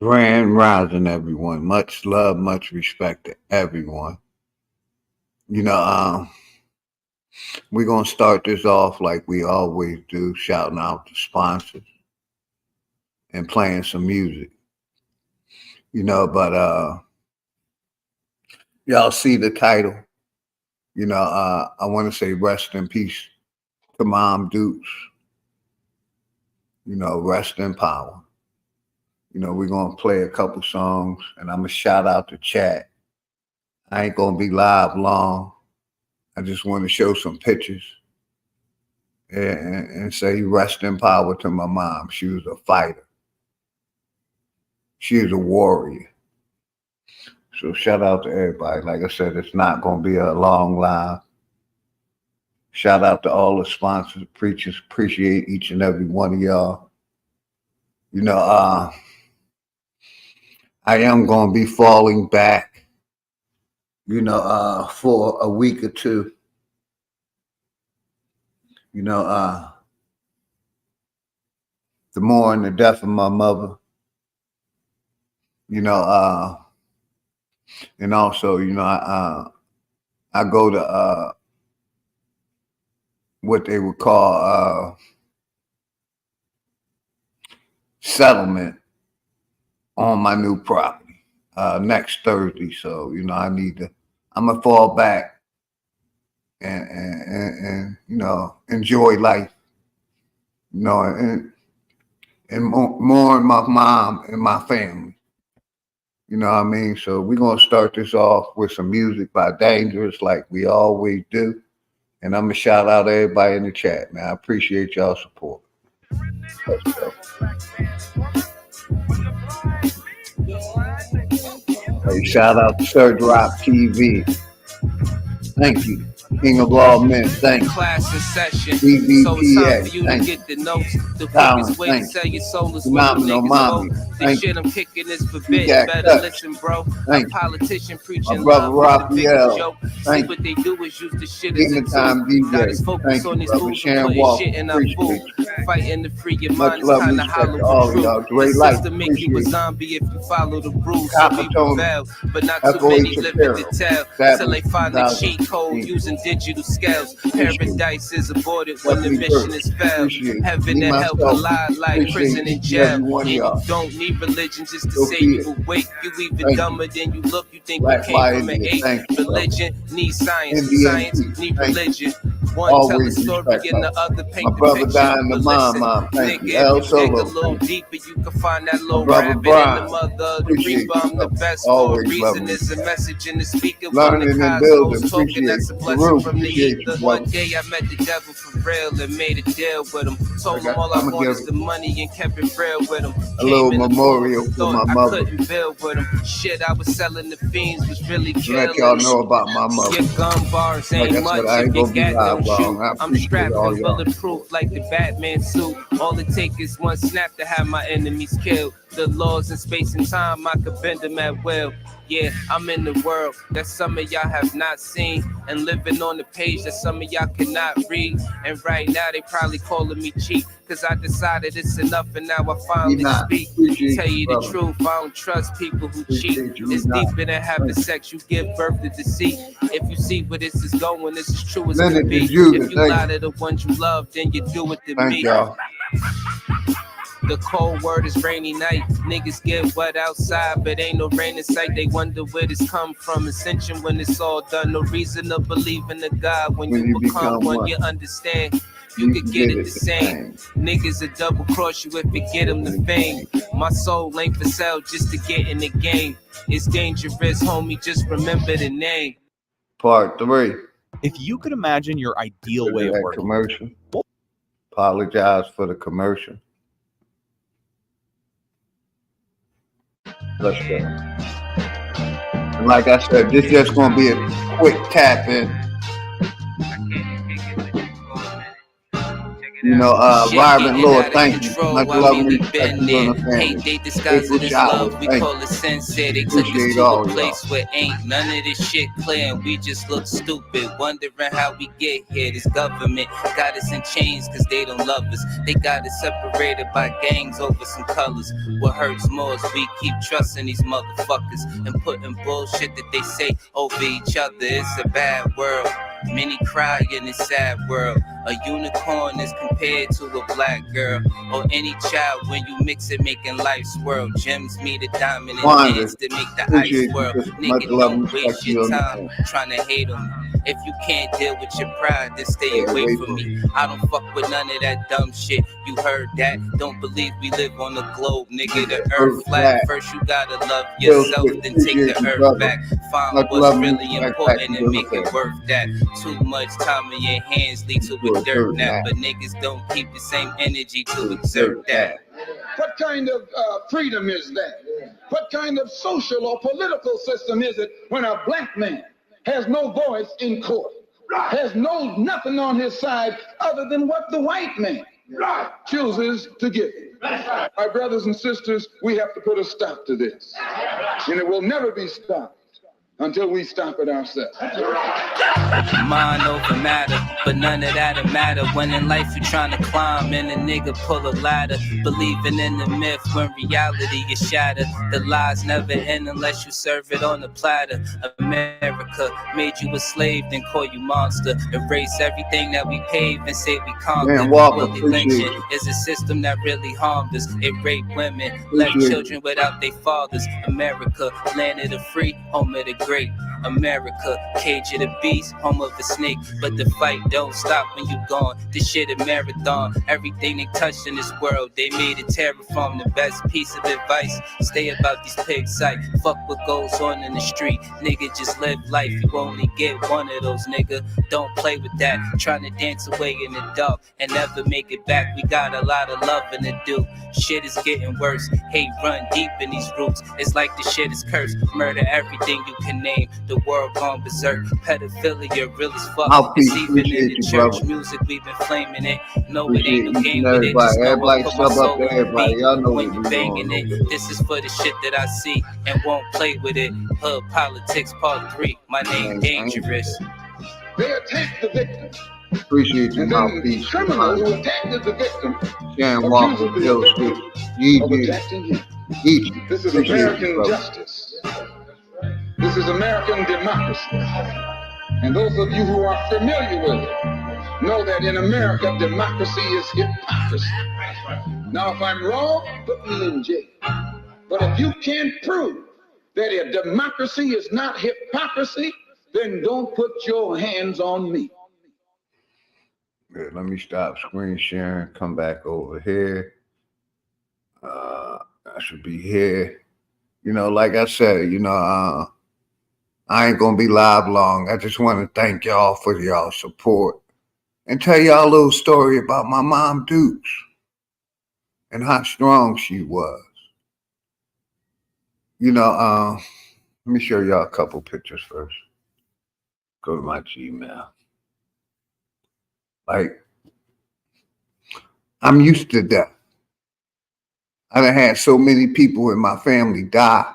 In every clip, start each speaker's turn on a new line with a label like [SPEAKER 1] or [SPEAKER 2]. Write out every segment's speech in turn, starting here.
[SPEAKER 1] Grand rising, everyone. Much love, much respect to everyone. You know, we're gonna start this off like we always do, shouting out the sponsors and playing some music. But y'all see the title. I want to say rest in peace to Mom Dukes. Rest in power. We're gonna play a couple songs, and I'm gonna shout out the chat. I ain't gonna be live long. I just want to show some pictures and say rest in power to my mom. She was a fighter. She is a warrior. So shout out to everybody. Like I said, it's not going to be a long live. Shout out to all the sponsors, preachers. Appreciate each and every one of y'all. I am going to be falling back, for a week or two. The mourn the death of my mother. And also, I go to what they would call settlement on my new property next Thursday. So, I'm gonna fall back and enjoy life, and mourn my mom and my family. You know what I mean? So we're going to start this off with some music by Dangerous like we always do. And I'm going to shout out everybody in the chat, man. I appreciate y'all support. Let's go. Hey, shout out to Surge Rock TV. Thank you. King of all men, thank you.
[SPEAKER 2] Class in session.
[SPEAKER 1] BBPA,
[SPEAKER 2] So it's time for you
[SPEAKER 1] thank
[SPEAKER 2] to
[SPEAKER 1] you.
[SPEAKER 2] get the notes. The
[SPEAKER 1] Talent,
[SPEAKER 2] quickest way to
[SPEAKER 1] thank
[SPEAKER 2] sell your soul is when
[SPEAKER 1] Phenomenal
[SPEAKER 2] them niggas
[SPEAKER 1] mommy,
[SPEAKER 2] vote. The
[SPEAKER 1] thank
[SPEAKER 2] shit I'm kicking is
[SPEAKER 1] You
[SPEAKER 2] forbidden.
[SPEAKER 1] got
[SPEAKER 2] Better
[SPEAKER 1] cut.
[SPEAKER 2] listen, bro.
[SPEAKER 1] Thank
[SPEAKER 2] A
[SPEAKER 1] you.
[SPEAKER 2] politician
[SPEAKER 1] My
[SPEAKER 2] preaching
[SPEAKER 1] brother
[SPEAKER 2] love is the biggest
[SPEAKER 1] Raphael,
[SPEAKER 2] joke. See
[SPEAKER 1] thank
[SPEAKER 2] what they do is use the shit as
[SPEAKER 1] Demon
[SPEAKER 2] a
[SPEAKER 1] Time
[SPEAKER 2] tool. Got us
[SPEAKER 1] DJ,
[SPEAKER 2] focused
[SPEAKER 1] thank
[SPEAKER 2] on
[SPEAKER 1] you,
[SPEAKER 2] these
[SPEAKER 1] brother.
[SPEAKER 2] fools and
[SPEAKER 1] Sharon
[SPEAKER 2] putting
[SPEAKER 1] Walker,
[SPEAKER 2] shit in our
[SPEAKER 1] appreciate
[SPEAKER 2] food. Fighting to free your
[SPEAKER 1] Much
[SPEAKER 2] mind is
[SPEAKER 1] love,
[SPEAKER 2] kinda
[SPEAKER 1] respect
[SPEAKER 2] hollow
[SPEAKER 1] to all
[SPEAKER 2] for
[SPEAKER 1] of y'all.
[SPEAKER 2] truth. The
[SPEAKER 1] Great life,
[SPEAKER 2] system make you a
[SPEAKER 1] appreciate you.
[SPEAKER 2] zombie if you follow the rules. So
[SPEAKER 1] Copper
[SPEAKER 2] be
[SPEAKER 1] Tony,
[SPEAKER 2] rebel, but not too
[SPEAKER 1] FOE
[SPEAKER 2] many living to
[SPEAKER 1] Shapiro,
[SPEAKER 2] tell. Till they find the cheat code
[SPEAKER 1] 2016.
[SPEAKER 2] using digital scales.
[SPEAKER 1] Appreciate you.
[SPEAKER 2] Paradise is aborted when the
[SPEAKER 1] Definitely
[SPEAKER 2] mission
[SPEAKER 1] true.
[SPEAKER 2] is failed.
[SPEAKER 1] Appreciate you.
[SPEAKER 2] Heaven
[SPEAKER 1] Me,
[SPEAKER 2] and hell
[SPEAKER 1] myself,
[SPEAKER 2] collide like
[SPEAKER 1] appreciate
[SPEAKER 2] prison and
[SPEAKER 1] each and
[SPEAKER 2] jail.
[SPEAKER 1] every one of
[SPEAKER 2] And you
[SPEAKER 1] y'all.
[SPEAKER 2] don't need religion just to
[SPEAKER 1] Go
[SPEAKER 2] say
[SPEAKER 1] feed
[SPEAKER 2] you
[SPEAKER 1] it.
[SPEAKER 2] awake. You even
[SPEAKER 1] Thank you.
[SPEAKER 2] dumber than you look. You think
[SPEAKER 1] Black
[SPEAKER 2] you came
[SPEAKER 1] Fire
[SPEAKER 2] from an
[SPEAKER 1] India,
[SPEAKER 2] ape.
[SPEAKER 1] thank you, brother.
[SPEAKER 2] Religion needs science. Science
[SPEAKER 1] NDMP,
[SPEAKER 2] need
[SPEAKER 1] thank you.
[SPEAKER 2] religion. One tell a
[SPEAKER 1] Always
[SPEAKER 2] story
[SPEAKER 1] respect,
[SPEAKER 2] and the
[SPEAKER 1] brother.
[SPEAKER 2] other
[SPEAKER 1] My
[SPEAKER 2] paint the
[SPEAKER 1] brother
[SPEAKER 2] picture.
[SPEAKER 1] dying the
[SPEAKER 2] But
[SPEAKER 1] mom,
[SPEAKER 2] listen,
[SPEAKER 1] thank you.
[SPEAKER 2] nigga,
[SPEAKER 1] El
[SPEAKER 2] if you dig a
[SPEAKER 1] Solo,
[SPEAKER 2] little
[SPEAKER 1] thank you.
[SPEAKER 2] deeper, you can find that
[SPEAKER 1] My
[SPEAKER 2] little
[SPEAKER 1] brother
[SPEAKER 2] rabbit in the
[SPEAKER 1] Brian,
[SPEAKER 2] mother of the
[SPEAKER 1] appreciate
[SPEAKER 2] reaper.
[SPEAKER 1] you,
[SPEAKER 2] I'm the
[SPEAKER 1] brother.
[SPEAKER 2] best for a
[SPEAKER 1] Always
[SPEAKER 2] reason.
[SPEAKER 1] loving
[SPEAKER 2] There's a
[SPEAKER 1] respect.
[SPEAKER 2] message in the speaker from the
[SPEAKER 1] Learning and building,
[SPEAKER 2] cosmos talking.
[SPEAKER 1] appreciate
[SPEAKER 2] That's a
[SPEAKER 1] you.
[SPEAKER 2] blessing
[SPEAKER 1] Farouk,
[SPEAKER 2] from the
[SPEAKER 1] appreciate
[SPEAKER 2] ether.
[SPEAKER 1] you,
[SPEAKER 2] One
[SPEAKER 1] brother.
[SPEAKER 2] day I met the devil for real and made a deal with him. Told him all I
[SPEAKER 1] I'm gonna
[SPEAKER 2] want
[SPEAKER 1] give
[SPEAKER 2] is the money and kept it real with him.
[SPEAKER 1] a little
[SPEAKER 2] Came in the
[SPEAKER 1] memorial
[SPEAKER 2] booth,
[SPEAKER 1] for my
[SPEAKER 2] thought I
[SPEAKER 1] mother
[SPEAKER 2] couldn't build with him. Shit, I was selling the fiends, was really
[SPEAKER 1] to let y'all
[SPEAKER 2] killing.
[SPEAKER 1] know about my
[SPEAKER 2] Your
[SPEAKER 1] mother.
[SPEAKER 2] gun bars
[SPEAKER 1] Like
[SPEAKER 2] ain't
[SPEAKER 1] I said,
[SPEAKER 2] much
[SPEAKER 1] I
[SPEAKER 2] if
[SPEAKER 1] ain't
[SPEAKER 2] your
[SPEAKER 1] gonna be
[SPEAKER 2] gat
[SPEAKER 1] live
[SPEAKER 2] don't shoot.
[SPEAKER 1] long. I
[SPEAKER 2] I'm
[SPEAKER 1] appreciate
[SPEAKER 2] strapped
[SPEAKER 1] all
[SPEAKER 2] and
[SPEAKER 1] y'all
[SPEAKER 2] bulletproof
[SPEAKER 1] support.
[SPEAKER 2] like the Batman suit. All it takes is one snap to have my enemies killed. The laws in space and time, I could bend them at will. Yeah, I'm in the world that some of y'all have not seen, and living on the page that some of y'all cannot read. And right now they probably calling me cheap, cause I decided it's enough and now I
[SPEAKER 1] We
[SPEAKER 2] finally
[SPEAKER 1] not.
[SPEAKER 2] speak.
[SPEAKER 1] Appreciate
[SPEAKER 2] Tell
[SPEAKER 1] you,
[SPEAKER 2] you the
[SPEAKER 1] brother.
[SPEAKER 2] truth, I don't trust people who cheat.
[SPEAKER 1] Appreciate you. We
[SPEAKER 2] It's
[SPEAKER 1] not.
[SPEAKER 2] deeper than having
[SPEAKER 1] Thank you.
[SPEAKER 2] sex, you give birth to deceit. If you see where this is going, this is true as
[SPEAKER 1] Leonard
[SPEAKER 2] can be.
[SPEAKER 1] Judah,
[SPEAKER 2] If you
[SPEAKER 1] thank
[SPEAKER 2] lie
[SPEAKER 1] you.
[SPEAKER 2] to the ones you love, then you do it to
[SPEAKER 1] Thank
[SPEAKER 2] me.
[SPEAKER 1] y'all.
[SPEAKER 2] The cold word is rainy night. Niggas get wet outside, but ain't no rain in sight. They wonder where this come from. Ascension when it's all done. No reason to believe in the God when you become one. You understand. You could get it the same. Niggas will double cross you if you get them the fame. My soul ain't for sale just to get in the game. It's dangerous, homie. Just remember the name.
[SPEAKER 1] Part 3.
[SPEAKER 3] If you could imagine your ideal
[SPEAKER 1] Look
[SPEAKER 3] way
[SPEAKER 1] at
[SPEAKER 3] of
[SPEAKER 1] that
[SPEAKER 3] working,
[SPEAKER 1] commercial. Apologize for the commercial. Let's go. And like I said, this just gonna be a quick tap in. You know,
[SPEAKER 2] Shit
[SPEAKER 1] Robin
[SPEAKER 2] getting
[SPEAKER 1] Lord,
[SPEAKER 2] out of
[SPEAKER 1] thank you.
[SPEAKER 2] control.
[SPEAKER 1] Much
[SPEAKER 2] I
[SPEAKER 1] love
[SPEAKER 2] mean,
[SPEAKER 1] and
[SPEAKER 2] we
[SPEAKER 1] respect
[SPEAKER 2] been
[SPEAKER 1] to you and
[SPEAKER 2] there.
[SPEAKER 1] the family.
[SPEAKER 2] Hate they disguise it
[SPEAKER 1] April
[SPEAKER 2] as
[SPEAKER 1] Showers,
[SPEAKER 2] love. We
[SPEAKER 1] thank
[SPEAKER 2] call
[SPEAKER 1] you.
[SPEAKER 2] it sincere. They took us
[SPEAKER 1] Appreciate
[SPEAKER 2] to
[SPEAKER 1] all
[SPEAKER 2] a
[SPEAKER 1] of y'all.
[SPEAKER 2] place where ain't none of this shit clear, and we just look stupid, wondering how we get here. This government got us in chains because they don't love us. They got us separated by gangs over some colors. What hurts more is we keep trusting these motherfuckers and putting bullshit that they say over each other. It's a bad world. Many cry in this sad world. A unicorn is compared to a black girl or any child. When you mix it, making life swirl. Gems meet a diamond and
[SPEAKER 1] Wanda,
[SPEAKER 2] dance to make the
[SPEAKER 1] appreciate
[SPEAKER 2] ice
[SPEAKER 1] you,
[SPEAKER 2] swirl.
[SPEAKER 1] sister. Much
[SPEAKER 2] Nigga,
[SPEAKER 1] love and
[SPEAKER 2] don't
[SPEAKER 1] respect
[SPEAKER 2] waste
[SPEAKER 1] to you
[SPEAKER 2] your
[SPEAKER 1] and the
[SPEAKER 2] time
[SPEAKER 1] family.
[SPEAKER 2] trying to hate on me. If you can't deal with your pride, then stay
[SPEAKER 1] Stay
[SPEAKER 2] away
[SPEAKER 1] away
[SPEAKER 2] from
[SPEAKER 1] from
[SPEAKER 2] me. I don't fuck with none of that dumb shit. You heard that? Don't believe we live on the globe, nigga. The earth flat. First you gotta love yourself, then take
[SPEAKER 1] Appreciate
[SPEAKER 2] the
[SPEAKER 1] you,
[SPEAKER 2] earth
[SPEAKER 1] brother.
[SPEAKER 2] back. Find
[SPEAKER 1] Much
[SPEAKER 2] what's
[SPEAKER 1] love and
[SPEAKER 2] really
[SPEAKER 1] respect back
[SPEAKER 2] important
[SPEAKER 1] to you
[SPEAKER 2] and
[SPEAKER 1] and the
[SPEAKER 2] make it
[SPEAKER 1] family.
[SPEAKER 2] worth that. Too much time in your hands lead to
[SPEAKER 1] You're
[SPEAKER 2] a
[SPEAKER 1] a
[SPEAKER 2] dirt
[SPEAKER 1] dirt
[SPEAKER 2] nap,
[SPEAKER 1] nap.
[SPEAKER 2] but niggas don't keep the same energy to
[SPEAKER 1] You're a
[SPEAKER 2] exert
[SPEAKER 1] dirt
[SPEAKER 2] that.
[SPEAKER 1] nap.
[SPEAKER 4] What kind of freedom is that? What kind of social or political system is it when a black man has no voice in court, has nothing on his side other than what the white man chooses to give him? My brothers and sisters, we have to put a stop to this. And it will never be stopped until we stop it ourselves.
[SPEAKER 2] Mind over matter, but none of that'll matter when in life you're trying to climb and a nigga pull a ladder, believing in the myth when reality is shattered. The lies never end unless you serve it on a platter. America made you a slave, then call you monster. Erase everything that we paved and say we conquered.
[SPEAKER 1] Man, Walker,
[SPEAKER 2] Willie
[SPEAKER 1] appreciate
[SPEAKER 2] lynching
[SPEAKER 1] you.
[SPEAKER 2] is a system that really harmed us. It raped women, left
[SPEAKER 1] Appreciate
[SPEAKER 2] children without their fathers. America, land of the free, home of the great. America, cage of the beast, home of a snake. But the fight don't stop when you gone. This shit a marathon. Everything they touched in this world, they made it terraform. The best piece of advice, stay about these pigs sight. Fuck what goes on in the street. Nigga, just live life. You only get one of those, nigga. Don't play with that. Trying to dance away in the dark and never make it back. We got a lot of loving to do. Shit is getting worse. Hate run deep in these roots. It's like the shit is cursed. Murder everything you can name. The world gone berserk. Pedophilia real as fuck.
[SPEAKER 1] Mouthpiece,
[SPEAKER 2] It's even in
[SPEAKER 1] appreciate
[SPEAKER 2] the
[SPEAKER 1] you,
[SPEAKER 2] church
[SPEAKER 1] brother.
[SPEAKER 2] music. We've been flaming it. No, it
[SPEAKER 1] Appreciate
[SPEAKER 2] ain't no
[SPEAKER 1] each
[SPEAKER 2] game
[SPEAKER 1] and
[SPEAKER 2] with it. Just
[SPEAKER 1] everybody.
[SPEAKER 2] know I
[SPEAKER 1] Everybody
[SPEAKER 2] put my
[SPEAKER 1] sub up
[SPEAKER 2] soul
[SPEAKER 1] to
[SPEAKER 2] in the
[SPEAKER 1] everybody.
[SPEAKER 2] beat.
[SPEAKER 1] Y'all know
[SPEAKER 2] When
[SPEAKER 1] what
[SPEAKER 2] you
[SPEAKER 1] we
[SPEAKER 2] banging
[SPEAKER 1] doing
[SPEAKER 2] it,
[SPEAKER 1] over
[SPEAKER 2] this is for the shit that I see and won't play with it. Hood Politics Part 3. My name Dangerous.
[SPEAKER 4] They attack the victim,
[SPEAKER 1] Appreciate you,
[SPEAKER 4] and then
[SPEAKER 1] Mouthpiece.
[SPEAKER 4] criminals who attacked the victim
[SPEAKER 1] Sharon Walker,
[SPEAKER 4] accuses the
[SPEAKER 1] Joe
[SPEAKER 4] victim
[SPEAKER 1] Sweet,
[SPEAKER 4] of
[SPEAKER 1] Gigi,
[SPEAKER 4] attacking him.
[SPEAKER 1] Geechee.
[SPEAKER 4] This is
[SPEAKER 1] Appreciate you,
[SPEAKER 4] American
[SPEAKER 1] brother.
[SPEAKER 4] justice. This is American democracy. And those of you who are familiar with it know that in America, democracy is hypocrisy. Now, if I'm wrong, put me in jail. But if you can't prove that a democracy is not hypocrisy, then don't put your hands on me.
[SPEAKER 1] Yeah, let me stop screen sharing. Come back over here. I should be here. You know, like I said, I ain't gonna be live long. I just want to thank y'all for y'all support and tell y'all a little story about my mom Dukes and how strong she was. Let me show y'all a couple pictures first. Go to my Gmail. Like, I'm used to death. I done had so many people in my family die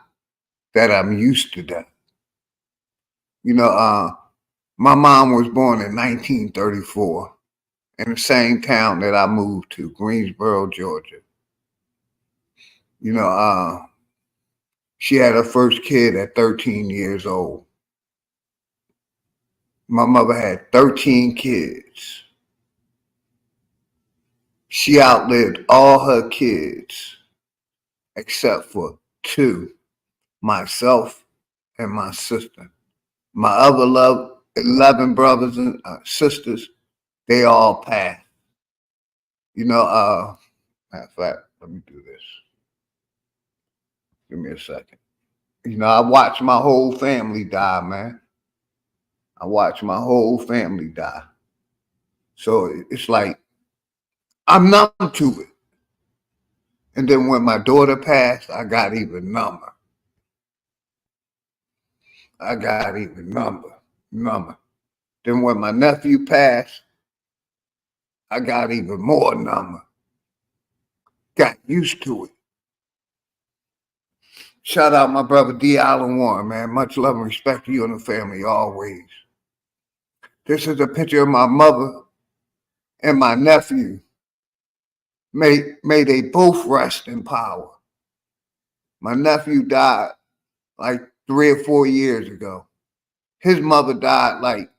[SPEAKER 1] that I'm used to death. My mom was born in 1934 in the same town that I moved to, Greensboro, Georgia. She had her first kid at 13 years old. My mother had 13 kids. She outlived all her kids except for two, myself and my sister. My other 11 brothers and sisters, they all passed. Matter of fact, let me do this. Give me a second. I watched my whole family die, man. I watched my whole family die. So it's like, I'm numb to it. And then when my daughter passed, I got even number. Number. Then when my nephew passed, I got even more number. Got used to it. Shout out my brother D. Allen Warren, man. Much love and respect to you and the family always. This is a picture of my mother and my nephew. May they both rest in power. My nephew died like 3 or 4 years ago. His mother died like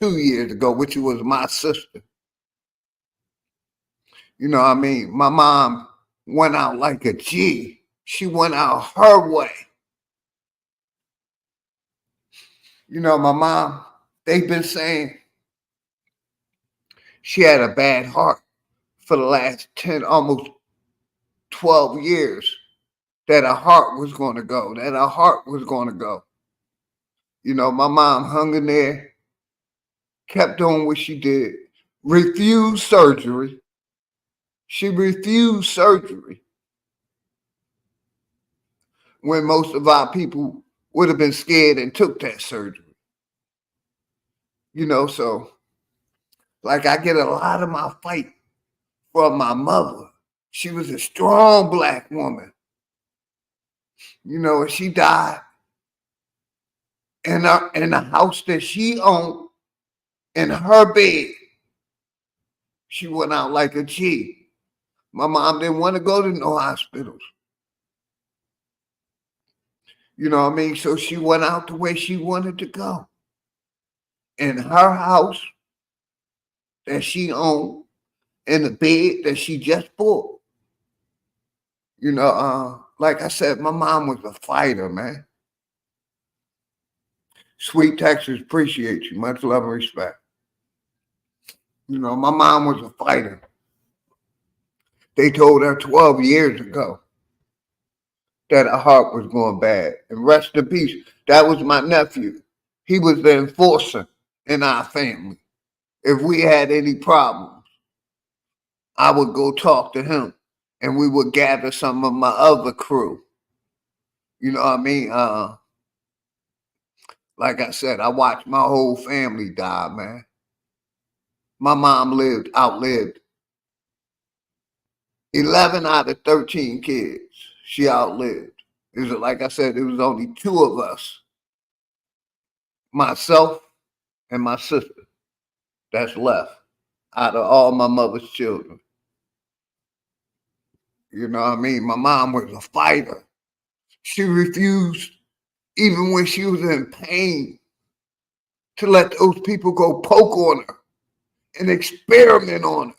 [SPEAKER 1] 2 years ago, which was my sister. You know what I mean? My mom went out like a G. She went out her way. You know, my mom, they've been saying she had a bad heart for the last 10, almost 12 years, that her heart was going to go, You know, my mom hung in there, kept doing what she did, refused surgery. She refused surgery when most of our people would have been scared and took that surgery. You know, so like I get a lot of my fight from my mother. She was a strong Black woman. You know, and she died in the house that she owned, in her bed. She went out like a G. My mom didn't want to go to no hospitals. You know what I mean? So she went out the way she wanted to go. In her house that she owned, in the bed that she just bought. You know, like I said, my mom was a fighter, man. Sweet Texas, appreciate you. Much love and respect. You know, my mom was a fighter. They told her 12 years ago that her heart was going bad. And rest in peace, that was my nephew. He was the enforcer in our family. If we had any problems, I would go talk to him, and we would gather some of my other crew. You know what I mean? Like I said, I watched my whole family die, man. My mom outlived 11 out of 13 kids. She outlived. Like I said, it was only 2 of us, myself and my sister, that's left out of all my mother's children. You know what I mean? My mom was a fighter. She refused, even when she was in pain, to let those people go poke on her and experiment on her.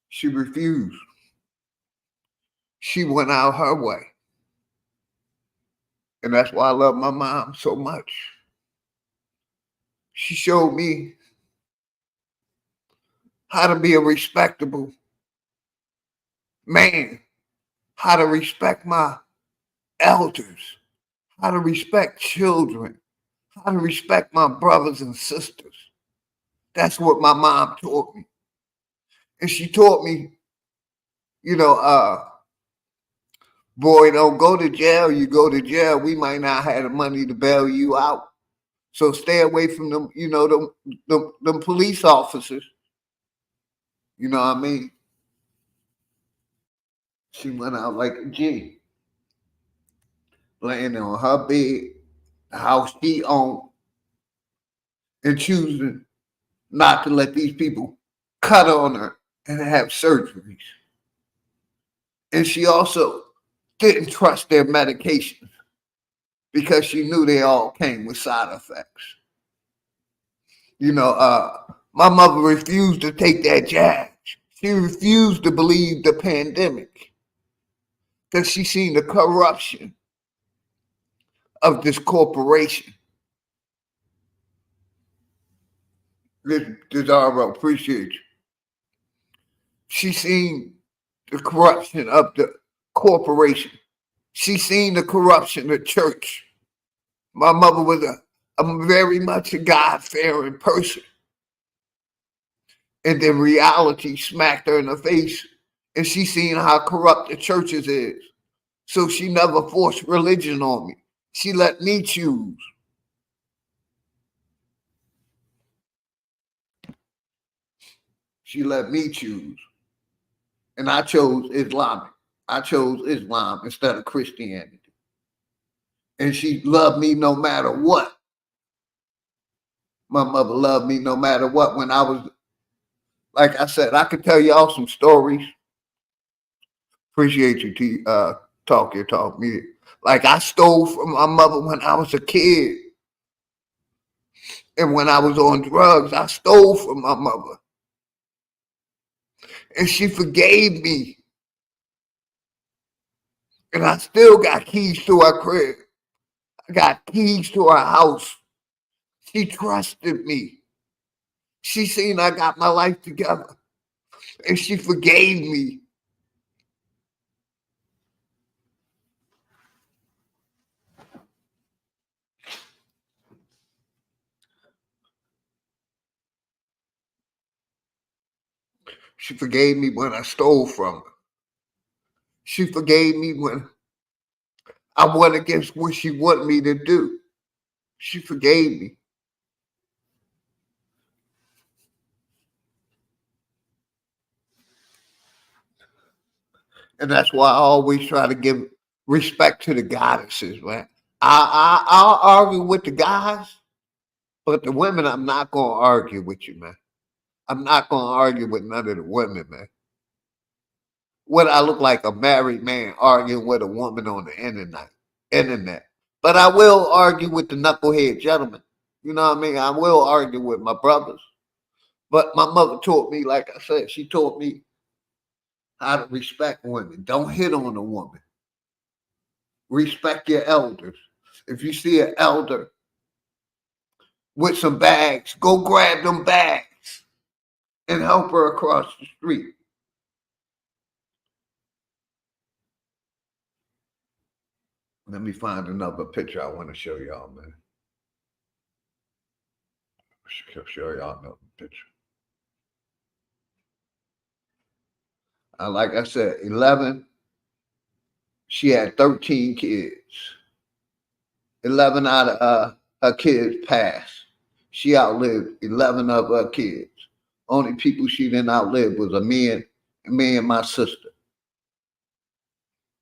[SPEAKER 1] She refused. She went out her way. And that's why I love my mom so much. She showed me how to be a respectable man, how to respect my elders, how to respect children, how to respect my brothers and sisters. That's what my mom taught me. And she taught me, you know, boy, don't go to jail. You go to jail, we might not have the money to bail you out. So stay away from them, you know, them police officers. You know what I mean? She went out like a G, laying on her bed, the house she owned, and choosing not to let these people cut on her and have surgeries. And she also didn't trust their medications because she knew they all came with side effects. You know, my mother refused to take that jab. She refused to believe the pandemic because she seen the corruption of this corporation. Desirable, appreciate you. She seen the corruption of the corporation. She seen the corruption of the church. My mother was a very much a God-fearing person. And then reality smacked her in the face, and she seen how corrupt the churches is. So she never forced religion on me. She let me choose. She let me choose. And I chose Islamic. I chose Islam instead of Christianity. And she loved me no matter what. My mother loved me no matter what. When I was, like I said, I could tell y'all some stories. Appreciate you to talk your talk me. Like I stole from my mother when I was a kid. And when I was on drugs, I stole from my mother. And she forgave me. And I still got keys to her crib. I got keys to her house. She trusted me. She seen I got my life together. And she forgave me. She forgave me when I stole from her. She forgave me when I went against what she wanted me to do. She forgave me. And that's why I always try to give respect to the goddesses, man. I'll argue with the guys, but the women, I'm not going to argue with you, man. I'm not going to argue with none of the women, man. What I look like a married man arguing with a woman on the internet. But I will argue with the knucklehead gentlemen. You know what I mean? I will argue with my brothers. But my mother taught me, like I said, she taught me how to respect women. Don't hit on a woman. Respect your elders. If you see an elder with some bags, go grab them bags and help her across the street. Let me find another picture I want to show y'all, man. Show y'all another picture. Like I said, 11. She had 13 kids. 11 out of her kids passed. She outlived 11 of her kids. Only people she didn't outlive was me and my sister.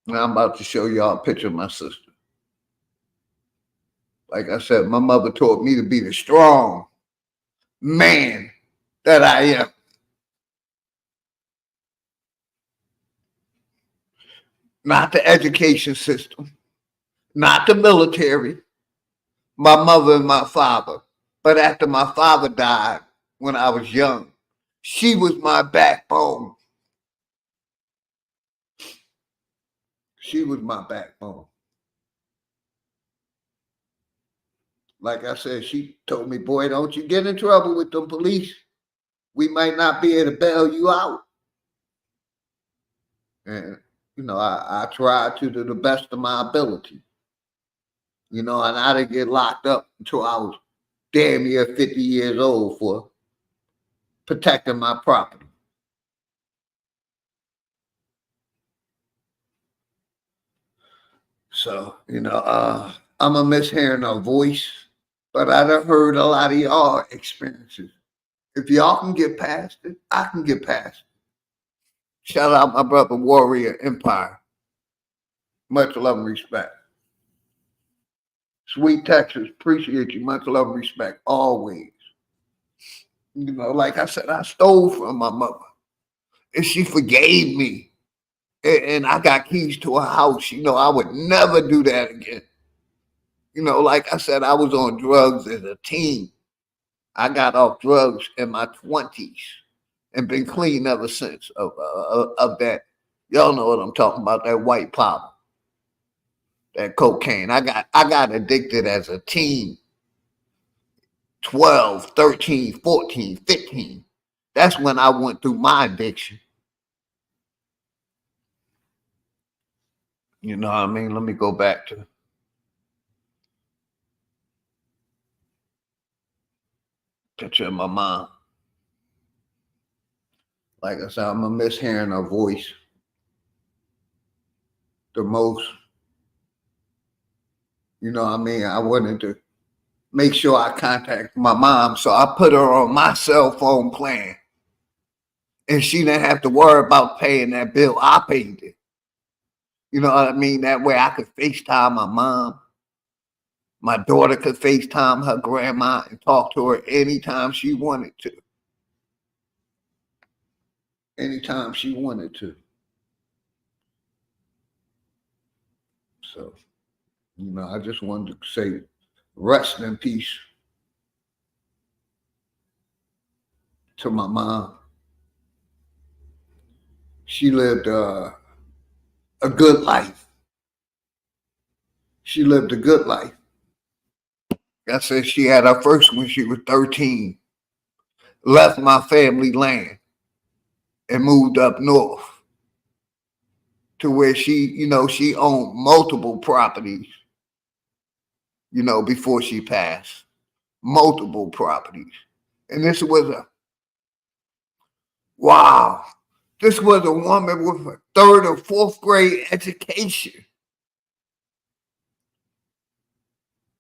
[SPEAKER 1] And I'm about to show y'all a picture of my sister. Like I said, my mother taught me to be the strong man that I am. Not the education system, not the military, my mother and my father. But after my father died when I was young, she was my backbone. She was my backbone. Like I said, she told me, boy, don't you get in trouble with them police. We might not be able to bail you out. And, I tried to the best of my ability. And I didn't get locked up until I was damn near 50 years old for protecting my property. So, I'm going to miss hearing her voice, but I done heard a lot of y'all experiences. If y'all can get past it, I can get past it. Shout out my brother Warrior Empire. Much love and respect. Sweet Texas, appreciate you. Much love and respect, always. Like I said, I stole from my mother. And she forgave me. And I got keys to her house. I would never do that again. Like I said, I was on drugs as a teen. I got off drugs in my 20s and been clean ever since of that. Y'all know what I'm talking about, that white powder, that cocaine. I got addicted as a teen, 12, 13, 14, 15. That's when I went through my addiction. You know what I mean? Let me go back to picture of my mom. Like I said, I'm going to miss hearing her voice the most. You know what I mean? I wanted to make sure I contact my mom. So I put her on my cell phone plan. And she didn't have to worry about paying that bill. I paid it. You know what I mean? That way I could FaceTime my mom. My daughter could FaceTime her grandma and talk to her anytime she wanted to. Anytime she wanted to. So, you know, I just wanted to say rest in peace to my mom. She lived a good life. She lived a good life. I said she had her first when she was 13. Left my family land and moved up north to where she owned multiple properties, before she passed. Multiple properties. And this was this was a woman with a 3rd or 4th grade education.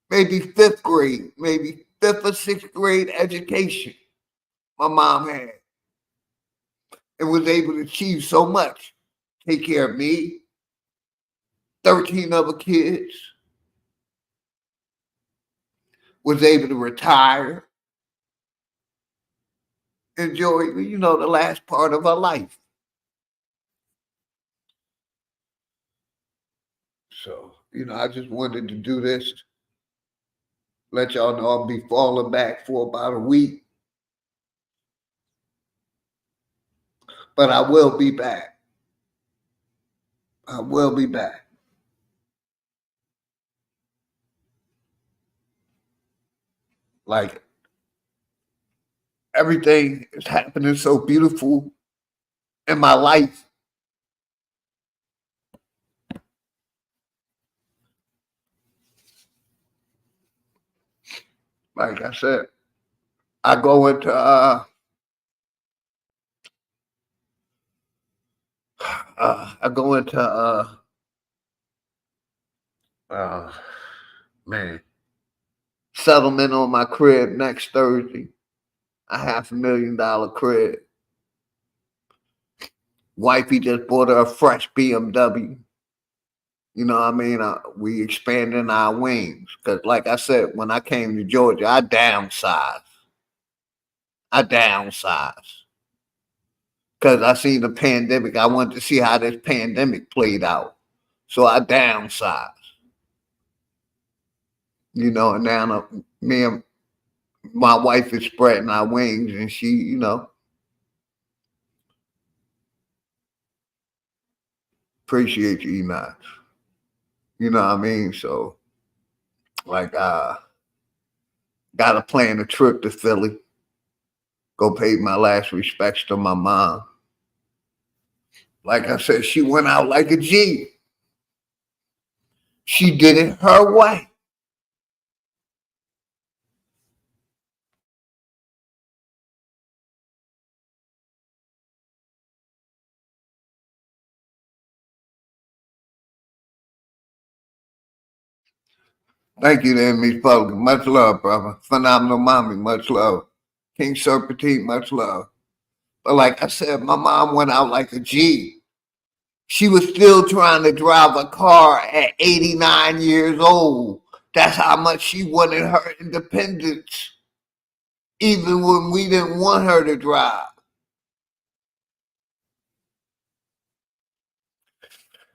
[SPEAKER 1] Maybe 5th grade, maybe 5th or 6th grade education my mom had. And was able to achieve so much. Take care of me, 13 other kids. Was able to retire. Enjoy, the last part of her life. So, I just wanted to do this. Let y'all know I'll be falling back for about a week. But I will be back. I will be back. Like, everything is happening so beautiful in my life. Like I said, I go into settlement on my crib next Thursday. A $500,000 crib. Wifey just bought her a fresh BMW. You know what I mean? We expanding our wings. Because like I said, when I came to Georgia, I downsized. Because I seen the pandemic. I wanted to see how this pandemic played out. So I downsized. And now me and my wife is spreading our wings, and she, appreciate you, Enoch. You know what I mean? So, like, got to plan a trip to Philly. Go pay my last respects to my mom. Like I said, she went out like a G. She did it her way. Thank you, then, Miss Public. Much love, brother. Phenomenal mommy, much love. King Serpentine, much love. But like I said, my mom went out like a G. She was still trying to drive a car at 89 years old. That's how much she wanted her independence, even when we didn't want her to drive.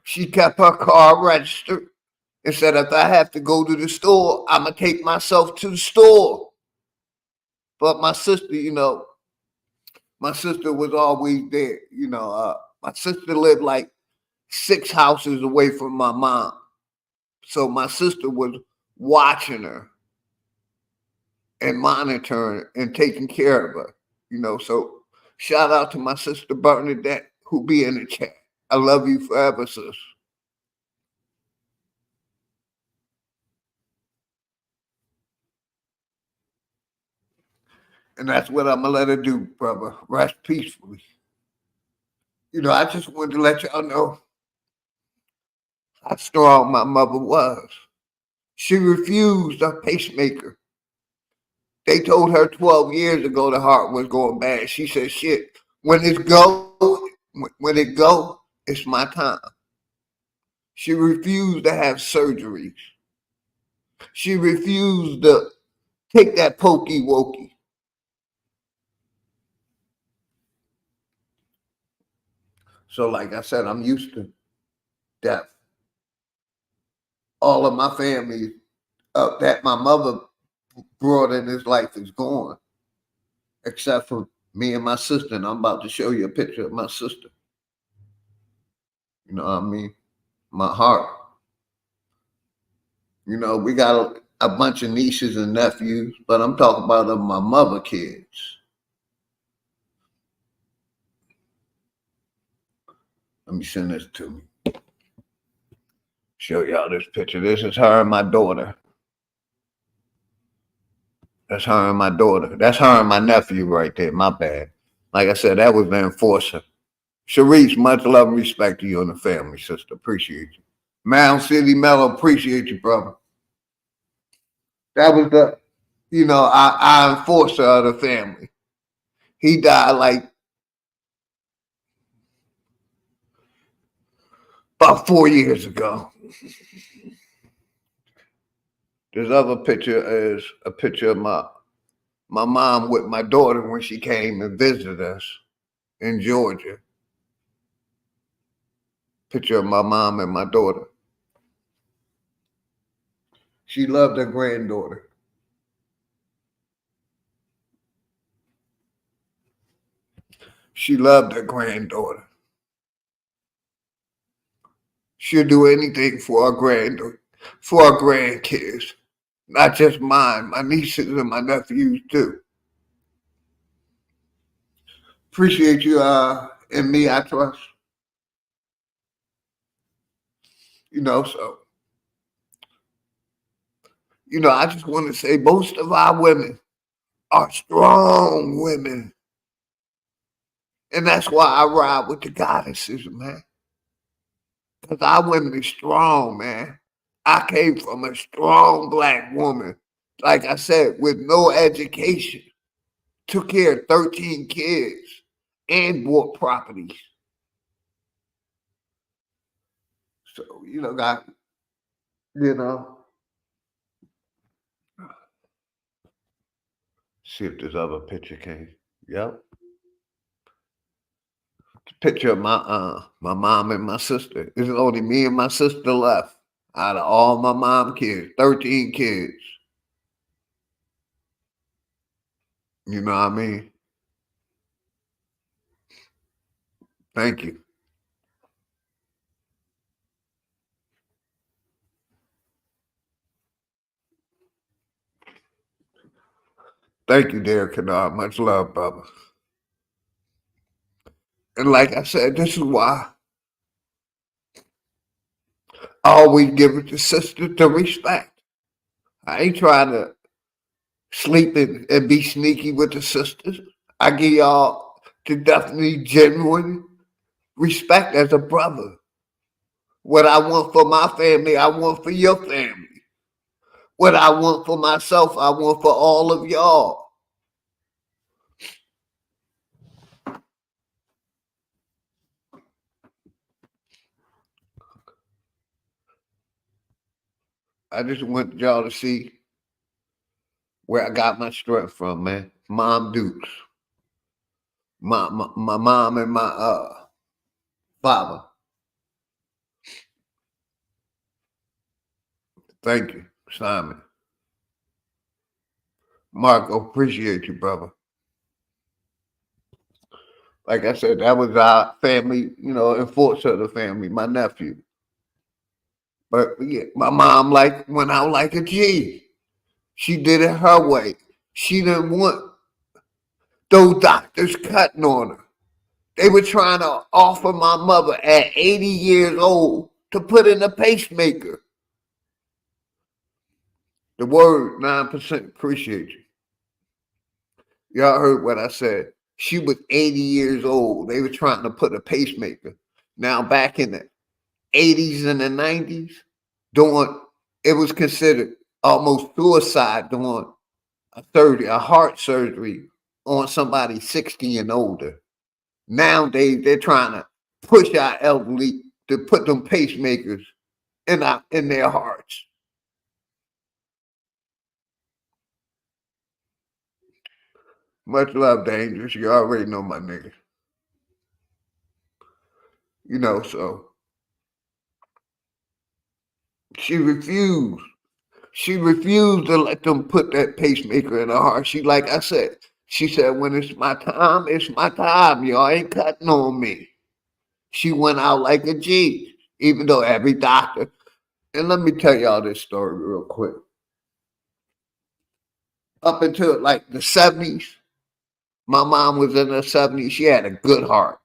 [SPEAKER 1] She kept her car registered and said, if I have to go to the store, I'm going to take myself to the store. But my sister, my sister was always there. My sister lived like 6 houses away from my mom. So my sister was watching her and monitoring and taking care of her. So shout out to my sister Bernadette, who be in the chat. I love you forever, sis. And that's what I'm going to let her do, brother. Rest peacefully. I just wanted to let y'all know how strong my mother was. She refused a pacemaker. They told her 12 years ago the heart was going bad. She said, shit, when it go, it's my time. She refused to have surgeries. She refused to take that pokey wokey. So like I said, I'm used to death. All of my family that my mother brought in this life is gone, except for me and my sister. And I'm about to show you a picture of my sister. You know what I mean? My heart. You know, we got a bunch of nieces and nephews, but I'm talking about my mother kids. Let me send this to me. Show y'all this picture. This is her and my daughter. That's her and my daughter. That's her and my nephew right there. My bad. Like I said, that was the enforcer. Sharice, much love and respect to you and the family, sister. Appreciate you. Mound City Mellow, appreciate you, brother. That was the, our enforcer of the family. He died like about 4 years ago. This other picture is a picture of my mom with my daughter when she came and visited us in Georgia. Picture of my mom and my daughter. She loved her granddaughter. She loved her granddaughter. She'll do anything for her grandkids. Not just mine, my nieces and my nephews too. Appreciate you, and me, I trust. So, I just want to say most of our women are strong women. And that's why I ride with the goddesses, man. Because our women are strong, man. I came from a strong black woman, like I said, with no education. Took care of 13 kids and bought properties. So, see if this other picture came. Yep. Picture of my mom and my sister. There's only me and my sister left out of all my mom kids, 13 kids. You know what I mean? Thank you. Thank you, Derek Kennard. Much love, brother. And like I said, this is why I always give it to sister to respect. I ain't trying to sleep and be sneaky with the sisters. I give y'all to definitely genuine respect as a brother. What I want for my family, I want for your family. What I want for myself, I want for all of y'all. I just want y'all to see where I got my strength from, man. Mom Dukes. My mom and my father. Thank you, Simon. Marco, appreciate you, brother. Like I said, that was our family, enforcer of the family, my nephew. But yeah, my mom went out like a G. She did it her way. She didn't want those doctors cutting on her. They were trying to offer my mother at 80 years old to put in a pacemaker. The word 9%, appreciate you. Y'all heard what I said. She was 80 years old. They were trying to put a pacemaker. Now back in the 80s and the 90s, it was considered almost suicide doing a heart surgery on somebody 60 and older. Nowadays, they're trying to push our elderly to put them pacemakers in their hearts. Much love, Dangerous. You already know my nigga. You know, so she refused. She refused to let them put that pacemaker in her heart. She, like I said, she said, when it's my time, it's my time. Y'all ain't cutting on me. She went out like a G, even though every doctor. And let me tell y'all this story real quick. Up until like the 70s, my mom was in her 70s. She had a good heart.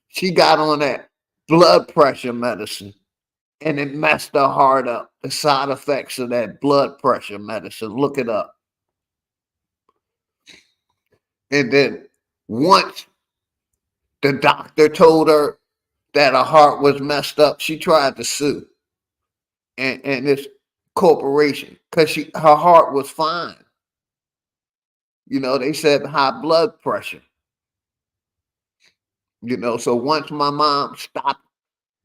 [SPEAKER 1] She got on that blood pressure medicine and it messed her heart up. The side effects of that blood pressure medicine. Look it up. And then once the doctor told her that her heart was messed up, she tried to sue. And this corporation, because her heart was fine. You know, they said high blood pressure. You know, so once my mom stopped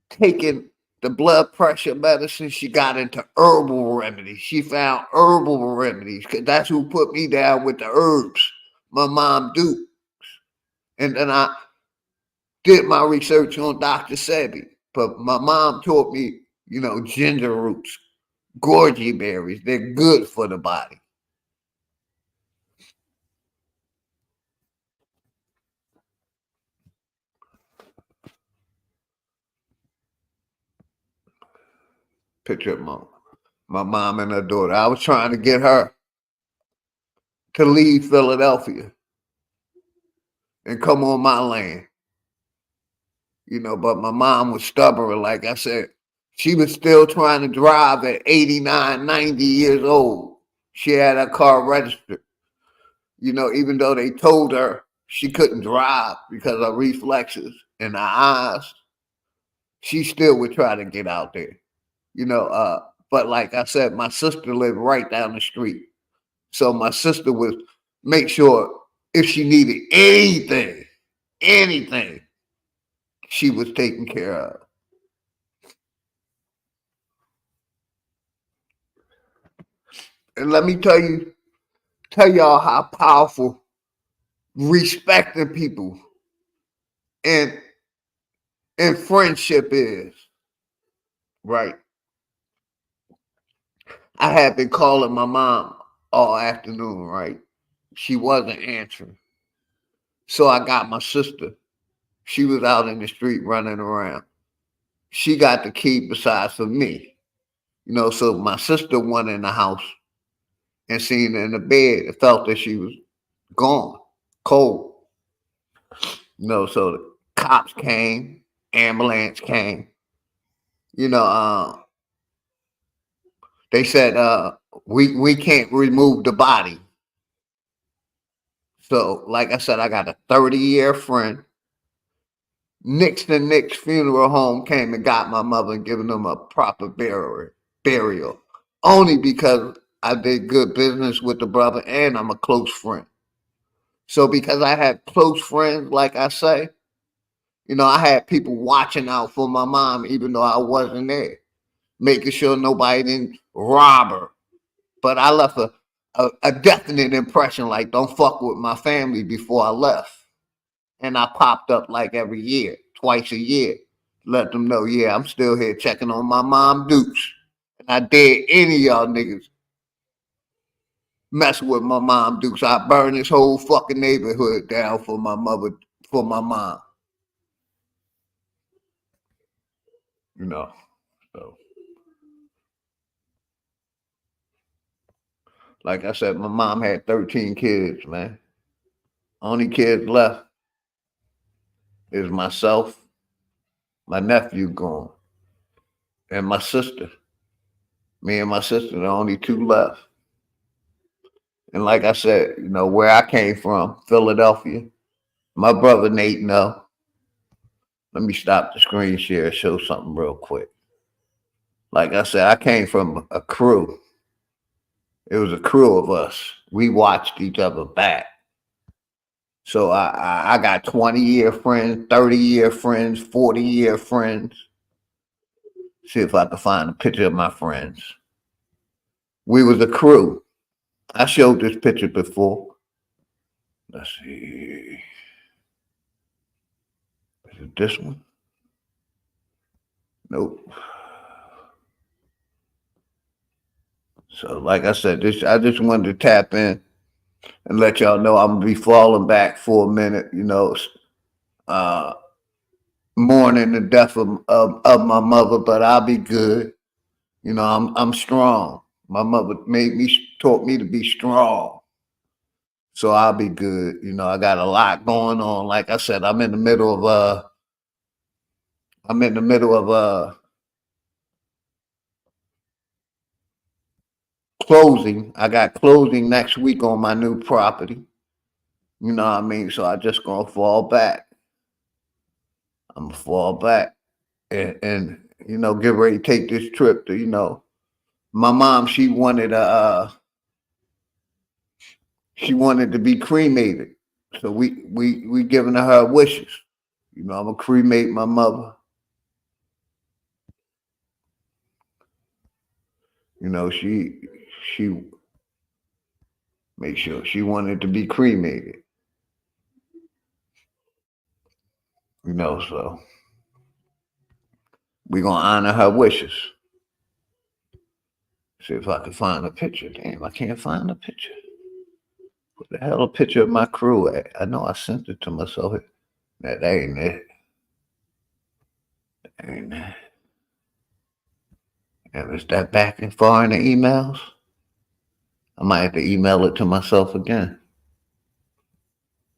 [SPEAKER 1] taking the blood pressure medicine, she got into herbal remedies. She found herbal remedies, because that's who put me down with the herbs. My mom Dukes. And then I did my research on Dr. Sebi. But my mom taught me, you know, ginger roots, goji berries. They're good for the body. Picture of my mom and her daughter. I was trying to get her to leave Philadelphia and come on my land. You know, but my mom was stubborn. Like I said, she was still trying to drive at 89, 90 years old. She had her car registered. You know, even though they told her she couldn't drive because of reflexes and her eyes, she still would try to get out there. You know, but like I said, my sister lived right down the street. So my sister would make sure if she needed anything, she was taken care of. And let me tell y'all how powerful respecting people and friendship is, right? I had been calling my mom all afternoon, right? She wasn't answering. So I got my sister. She was out in the street running around. She got the key besides for me. You know, so my sister went in the house and seen her in the bed and felt that she was gone, cold. You know, so the cops came, ambulance came. You know, they said we can't remove the body. So, like I said, I got a 30-year friend. Nick's funeral home came and got my mother and given them a proper burial. Only because I did good business with the brother and I'm a close friend. So because I had close friends, like I say, you know, I had people watching out for my mom, even though I wasn't there, making sure nobody didn't rob her. But I left a definite impression, like, don't fuck with my family before I left. And I popped up like every year, twice a year, let them know, yeah, I'm still here checking on my mom Dukes. And I dare any of y'all niggas mess with my mom Dukes. I burn this whole fucking neighborhood down for my mother, for my mom. You know, so. Like I said, my mom had 13 kids, man. Only kids left is myself, my nephew gone, and my sister. Me and my sister, the only two left. And like I said, you know, where I came from, Philadelphia, my brother Nate know. Let me stop the screen share and show something real quick. Like I said, I came from a crew. It was a crew of us. We watched each other back. So I got 20-year friends, 30-year friends, 40-year friends. See if I can find a picture of my friends. We was a crew. I showed this picture before. Let's see. Is it this one? Nope. So like I said, I just wanted to tap in and let y'all know I'm gonna be falling back for a minute, mourning the death of my mother, but I'll be good. I'm strong. My mother taught me to be strong. So I'll be good. I got a lot going on. Like I said, I'm in the middle of closing. I got closing next week on my new property. You know what I mean? So I just gonna fall back. I'm gonna fall back and get ready to take this trip to, my mom, she wanted to be cremated. So we giving her wishes. I'm gonna cremate my mother. She made sure she wanted to be cremated. So we gonna honor her wishes. See if I can find a picture. Damn, I can't find a picture. What the hell a picture of my crew at? I know I sent it to myself. That ain't it. Ain't it. And is that back and far in the emails? I might have to email it to myself again.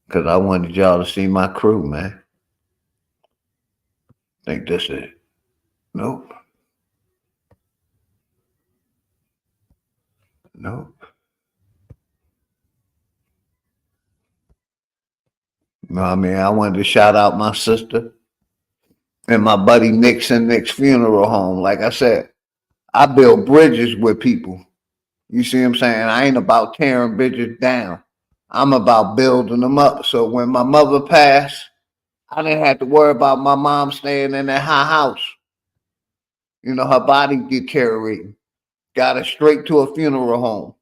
[SPEAKER 1] Because I wanted y'all to see my crew, man. Think this is it. Nope. Nope. You know what I mean? I wanted to shout out my sister and my buddy Nick's funeral home. Like I said, I build bridges with people. You see what I'm saying? I ain't about tearing bridges down. I'm about building them up. So when my mother passed, I didn't have to worry about my mom staying in that high house. Her body deteriorating. Got her straight to a funeral home.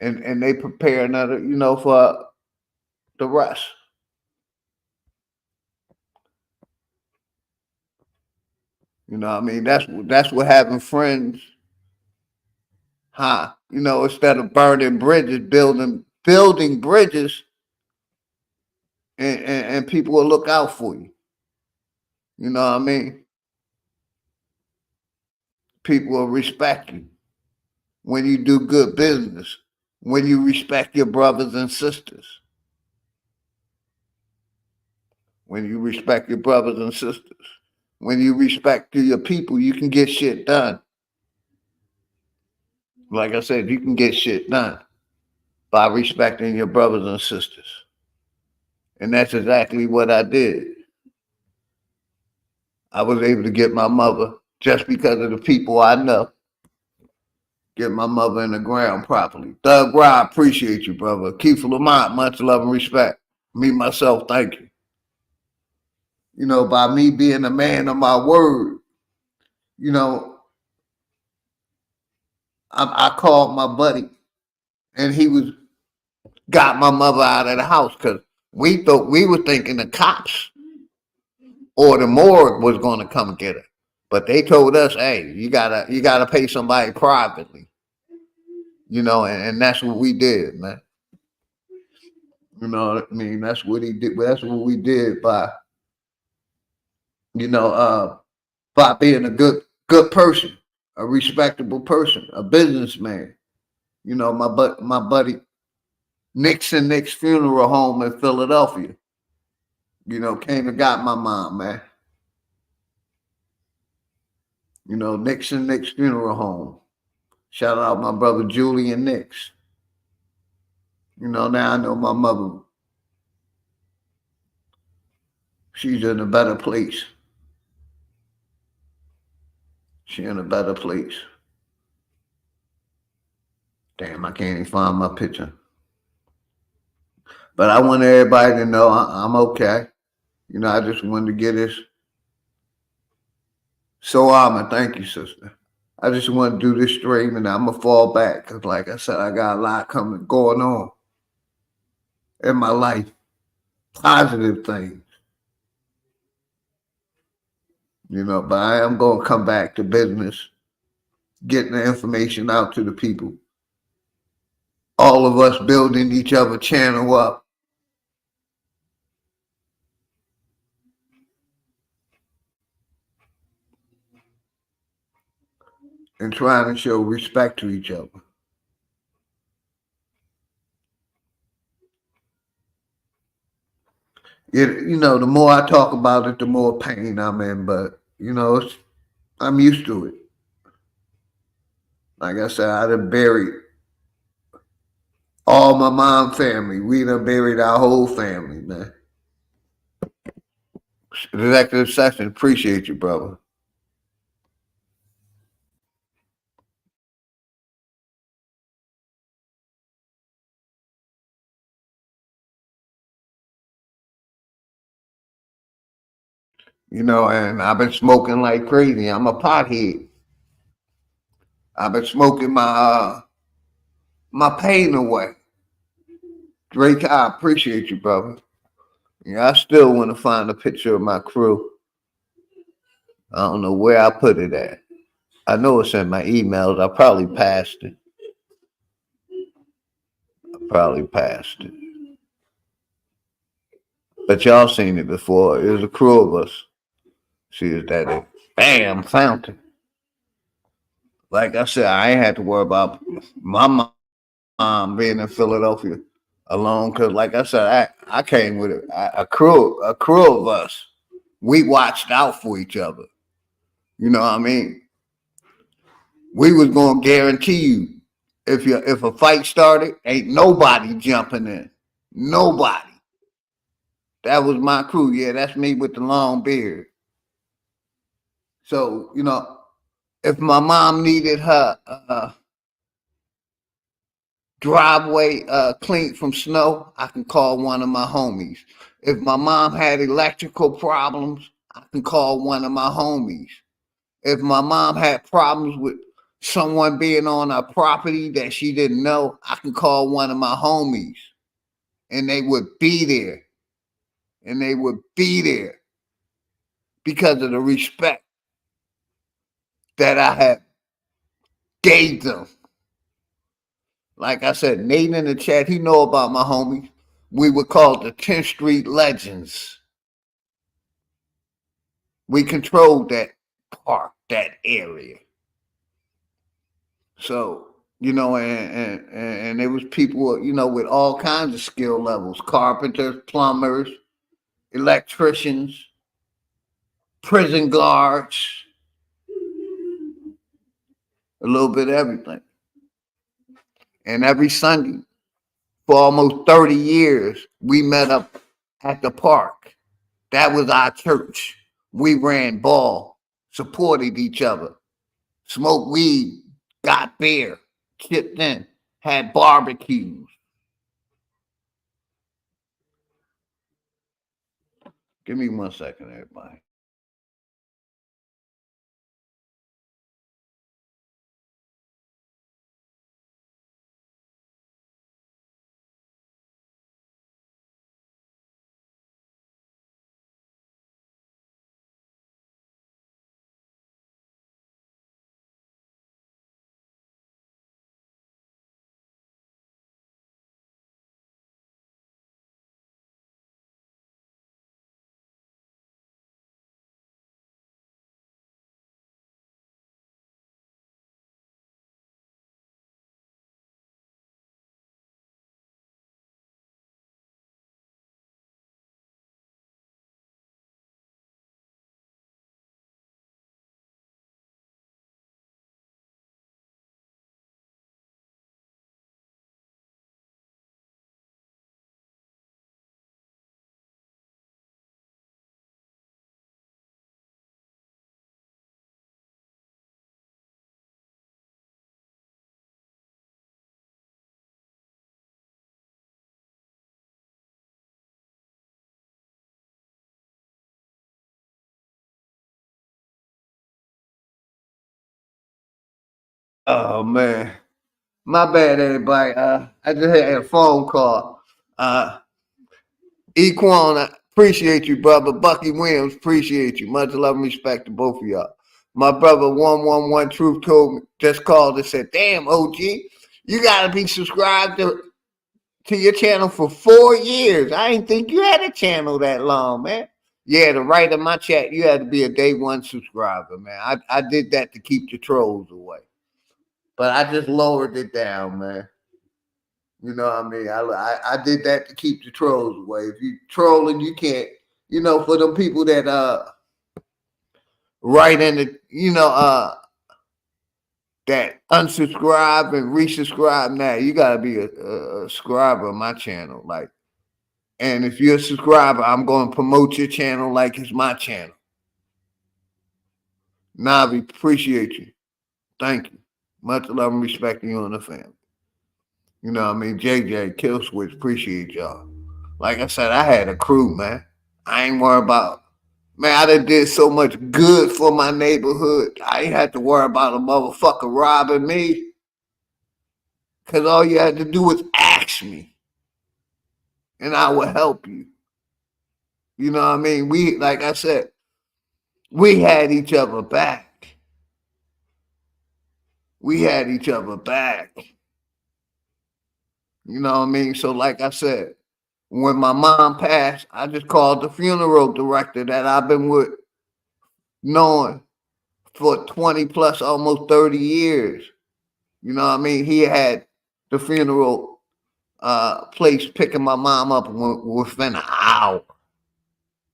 [SPEAKER 1] And they prepare another, for the rest. You know what I mean? That's what having friends, instead of burning bridges, building bridges, and people will look out for you. You know what I mean? People will respect you when you do good business, when you respect your brothers and sisters. When you respect your brothers and sisters. When you respect your people, you can get shit done. Like I said, you can get shit done by respecting your brothers and sisters. And that's exactly what I did. I was able to get my mother, just because of the people I know, get my mother in the ground properly. Doug Rye, appreciate you, brother. Keith Lamont, much love and respect. Me, myself, thank you. By me being a man of my word, I called my buddy and he got my mother out of the house because we were thinking the cops or the morgue was going to come get her. But they told us, hey, you gotta pay somebody privately. And that's what we did, man. You know what I mean? That's what he did. That's what we did by being a good person, a respectable person, a businessman. My buddy Nick's funeral home in Philadelphia, came and got my mom, man. Nick's funeral home. Shout out my brother Julian Nix. Now I know my mother. She's in a better place. She in a better place. Damn, I can't even find my picture. But I want everybody to know I'm okay. You know, I just wanted to get this. So Alma, thank you, sister. I just want to do this stream and I'm gonna fall back because, like I said, I got a lot going on in my life, positive things, you know. But I am gonna come back to business, getting the information out to the people. All of us building each other channel up. And trying to show respect to each other. You know, the more I talk about it, the more pain I'm in. But you know, I'm used to it. Like I said, I done buried all my mom family. We done buried our whole family, man. Executive session, appreciate you, brother. You know, and I've been smoking like crazy. I'm a pothead. I've been smoking my pain away. Drake, I appreciate you, brother. Yeah, I still want to find a picture of my crew. I don't know where I put it at. I know it's in my emails. I probably passed it. But y'all seen it before. It was a crew of us. See, is that it? Bam, found it. Like I said, I ain't had to worry about my mom being in Philadelphia alone. Cause like I said, I came with a crew of us. We watched out for each other. You know what I mean? We was gonna guarantee you if a fight started, ain't nobody jumping in. Nobody. That was my crew. Yeah, that's me with the long beard. So, you know, if my mom needed her driveway cleaned from snow, I can call one of my homies. If my mom had electrical problems, I can call one of my homies. If my mom had problems with someone being on a property that she didn't know, I can call one of my homies. And they would be there. And they would be there because of the respect that I had gave them. Like I said, Nate in the chat, he know about my homies. We were called the 10th Street Legends. We controlled that park, that area. So, you know, and there was people, you know, with all kinds of skill levels, carpenters, plumbers, electricians, prison guards, a little bit of everything. And every Sunday, for almost 30 years, we met up at the park. That was our church. We ran ball, supported each other, smoked weed, got beer, chipped in, had barbecues. Give me 1 second, everybody. Oh man. My bad, everybody. I just had a phone call. Equan, I appreciate you, brother. Bucky Williams, appreciate you. Much love and respect to both of y'all. My brother 111 Truth told me, just called and said, damn, OG, you gotta be subscribed to your channel for 4 years. I didn't think you had a channel that long, man. Yeah, to write in my chat, you had to be a day one subscriber, man. I did that to keep the trolls away. But I just lowered it down, man. You know what I mean? I did that to keep the trolls away. If you trolling, you can't, for them people that write in the, that unsubscribe and resubscribe now, you gotta be a subscriber of my channel. Like, and if you're a subscriber, I'm gonna promote your channel like it's my channel. Navi, appreciate you. Thank you. Much love and respect to you and the family. You know what I mean? JJ, Kill Switch, appreciate y'all. Like I said, I had a crew, man. I ain't worried about, man, I done did so much good for my neighborhood. I ain't had to worry about a motherfucker robbing me. Because all you had to do was ask me. And I would help you. You know what I mean? Like I said, we had each other back. We had each other back. You know what I mean? So like I said, when my mom passed, I just called the funeral director that I've been with, knowing for 20 plus, almost 30 years. You know what I mean? He had the funeral place picking my mom up within an hour.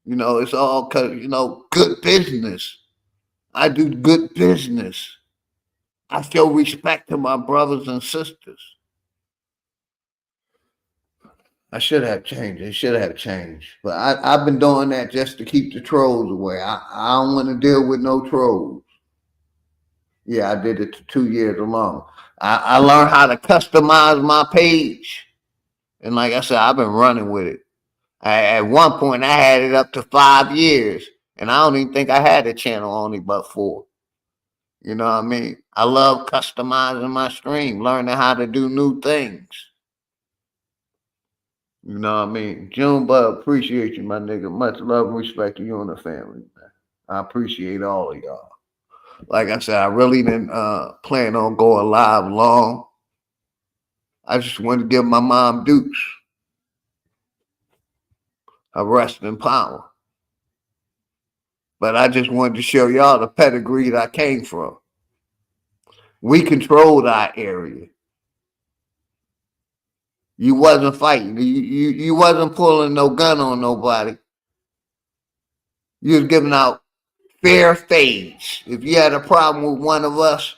[SPEAKER 1] It's all because, good business. I do good business. I show respect to my brothers and sisters. I should have changed. It should have changed. But I've been doing that just to keep the trolls away. I don't want to deal with no trolls. Yeah, I did it for 2 years alone. I learned how to customize my page. And like I said, I've been running with it. At one point, I had it up to 5 years. And I don't even think I had a channel only but 4. You know what I mean? I love customizing my stream, learning how to do new things. You know what I mean? Junebug, appreciate you, my nigga. Much love and respect to you and the family, man. I appreciate all of y'all. Like I said, I really didn't plan on going live long. I just wanted to give my mom Dukes a rest in power. But I just wanted to show y'all the pedigree that I came from. We controlled our area. You wasn't fighting. You wasn't pulling no gun on nobody. You was giving out fair fades. If you had a problem with one of us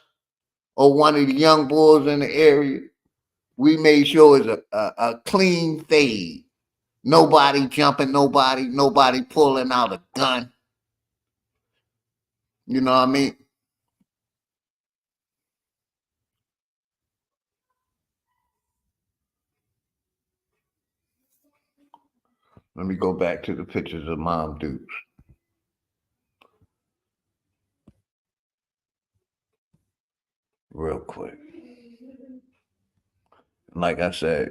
[SPEAKER 1] or one of the young boys in the area, we made sure it was a clean fade. Nobody jumping nobody pulling out a gun. You know what I mean? Let me go back to the pictures of Mom Dukes. Real quick. Like I said,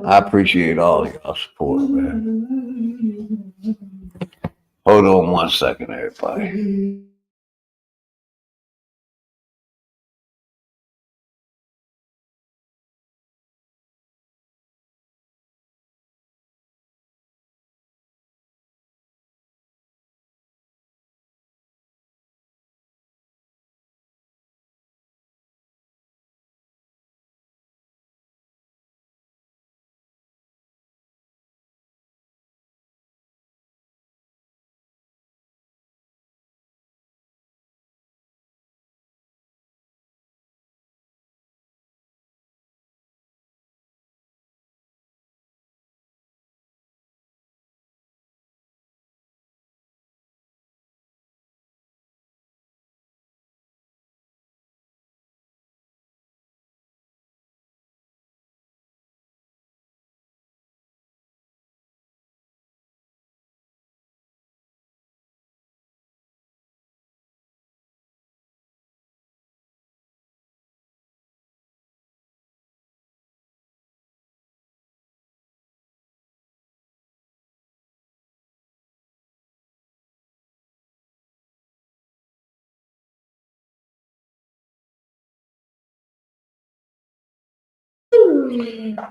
[SPEAKER 1] I appreciate all of y'all support, man. Hold on 1 second, everybody.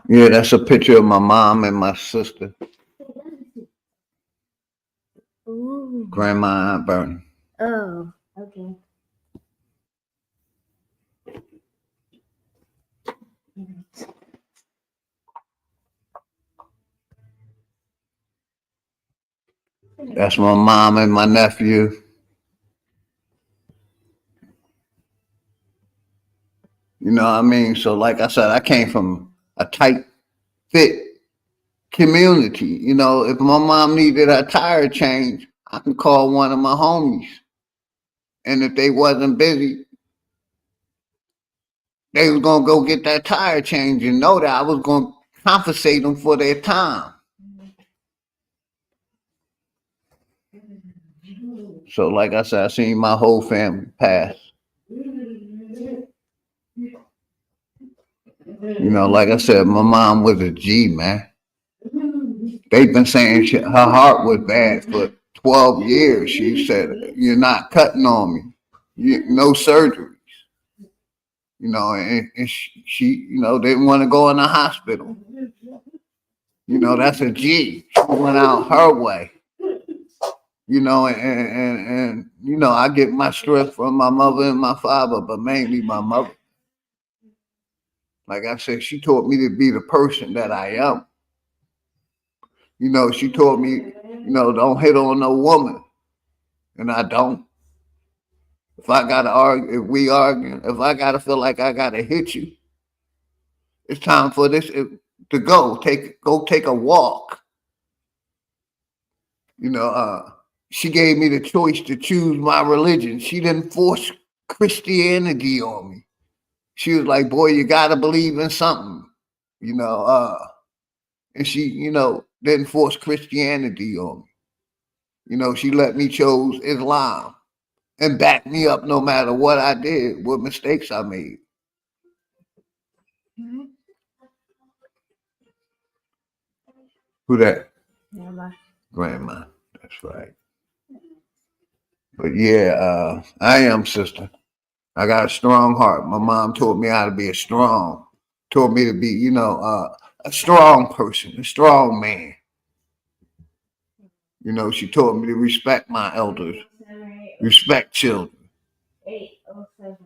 [SPEAKER 1] Yeah, that's a picture of my mom and my sister,
[SPEAKER 5] Ooh.
[SPEAKER 1] Grandma Aunt Bernie.
[SPEAKER 5] Oh, okay.
[SPEAKER 1] That's my mom and my nephew. You know what I mean? So like I said, I came from a tight fit community. You know, if my mom needed a tire change, I could call one of my homies. And if they wasn't busy, they was gonna go get that tire change and know that I was gonna compensate them for their time. So like I said, I seen my whole family pass. You know, like I said, my mom was a G, man. They've been saying her heart was bad for 12 years. She said, "You're not cutting on me. No surgeries." You know, and she, you know, didn't want to go in the hospital. You know, that's a G. She went out her way. You know, and you know, I get my strength from my mother and my father, but mainly my mother. Like I said, she taught me to be the person that I am. You know, she taught me, you know, don't hit on no woman. And I don't. If I gotta argue, if we argue, if I gotta feel like I gotta hit you, it's time for this to go. Go take a walk. You know, she gave me the choice to choose my religion. She didn't force Christianity on me. She was like, boy, you gotta believe in something. You know, and she, you know, didn't force Christianity on me. You know, she let me choose Islam and backed me up no matter what I did, what mistakes I made. Who that?
[SPEAKER 5] Grandma.
[SPEAKER 1] Grandma. That's right. But yeah, I am, sister. I got a strong heart. My mom taught me how to be taught me to be, you know, a strong person, a strong man. You know, she taught me to respect my elders, respect children.
[SPEAKER 5] 807.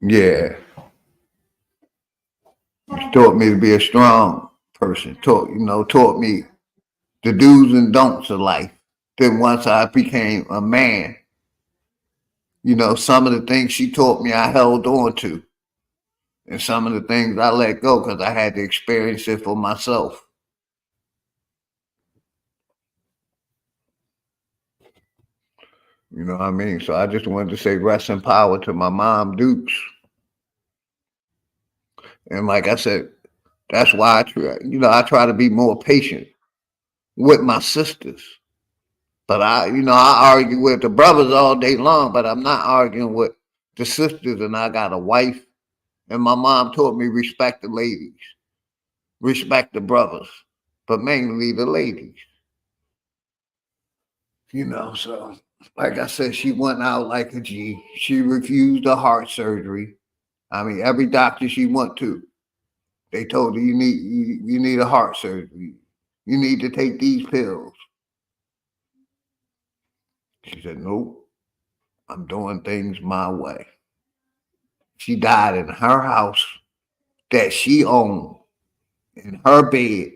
[SPEAKER 1] Yeah. She taught me to be a strong person. Taught me the do's and don'ts of life. Then once I became a man, you know, some of the things she taught me I held on to. And some of the things I let go because I had to experience it for myself. You know what I mean? So I just wanted to say rest in power to my mom, Dukes. And like I said, that's why I try to be more patient with my sisters. But I argue with the brothers all day long, but I'm not arguing with the sisters. And I got a wife, and my mom taught me respect the ladies, respect the brothers, but mainly the ladies. You know, so like I said, she went out like a G. She refused a heart surgery. I mean, every doctor she went to, they told her you need a heart surgery. You need to take these pills. She said, nope, I'm doing things my way. She died in her house that she owned, in her bed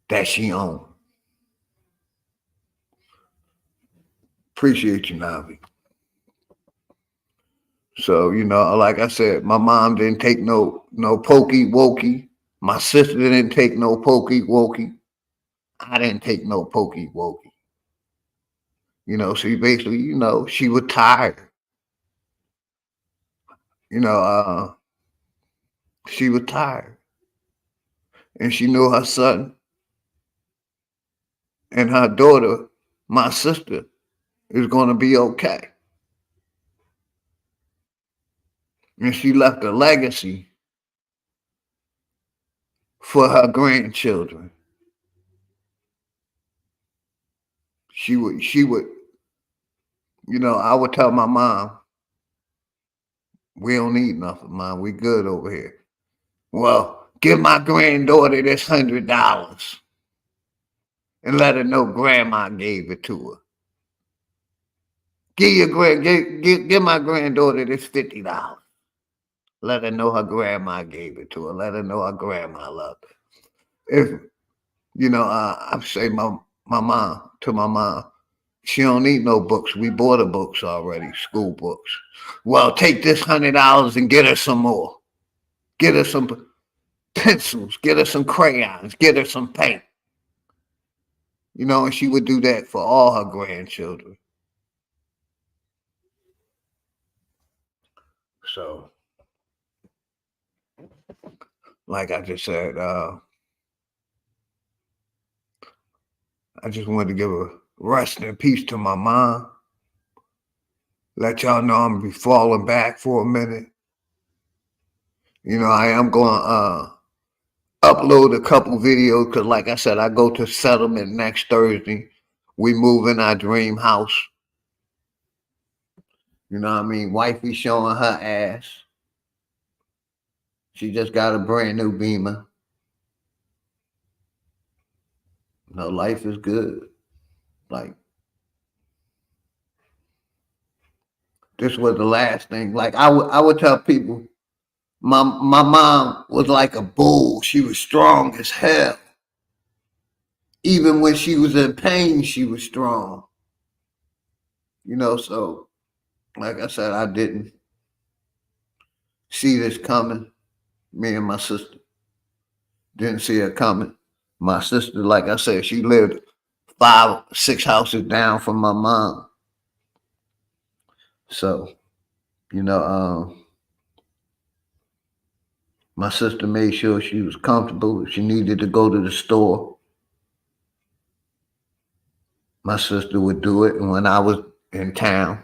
[SPEAKER 1] that she owned. Appreciate you, Navi. So, you know, like I said, my mom didn't take no pokey wokey. My sister didn't take no pokey wokey. I didn't take no pokey wokey. You know, she basically, you know, she was tired. You know, she was tired. And she knew her son and her daughter, my sister, is gonna be okay. And she left a legacy for her grandchildren. she would, I would tell my mom, we don't need nothing, Mom. We good over here. Well, give my granddaughter this $100 and let her know grandma gave it to her. Give my granddaughter this $50. Let her know her grandma gave it to her. Let her know her grandma loved her. If I say my mom, she don't need no books. We bought her books already, school books. Well, take this $100 and get her some more. Get her some pencils. Get her some crayons. Get her some paint. And she would do that for all her grandchildren. So, like I just said, I just wanted to give a rest in peace to my mom. Let y'all know I'm gonna be falling back for a minute. I am going to upload a couple videos because, like I said, I go to settlement next Thursday. We move in our dream house. You know what I mean? Wifey showing her ass. She just got a brand new Beamer. Life is good. Like, this was the last thing. Like, I would tell people, my mom was like a bull. She was strong as hell. Even when she was in pain, she was strong. So, like I said, I didn't see this coming. Me and my sister didn't see it coming. My sister, like I said, she lived 5, 6 houses down from my mom. So, my sister made sure she was comfortable. If she needed to go to the store, my sister would do it. And when I was in town,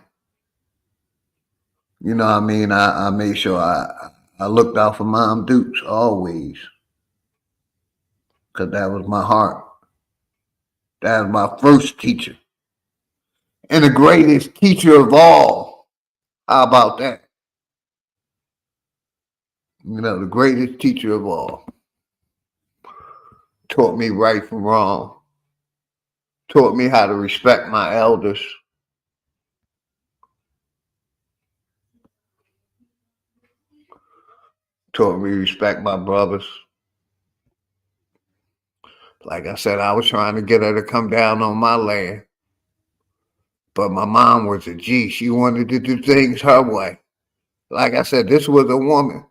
[SPEAKER 1] I made sure I looked out for Mom Dukes always. Because that was my heart. That was my first teacher. And the greatest teacher of all. How about that? The greatest teacher of all. Taught me right from wrong. Taught me how to respect my elders. Taught me to respect my brothers. Like I said, I was trying to get her to come down on my land. But my mom was a G. She wanted to do things her way. Like I said, this was a woman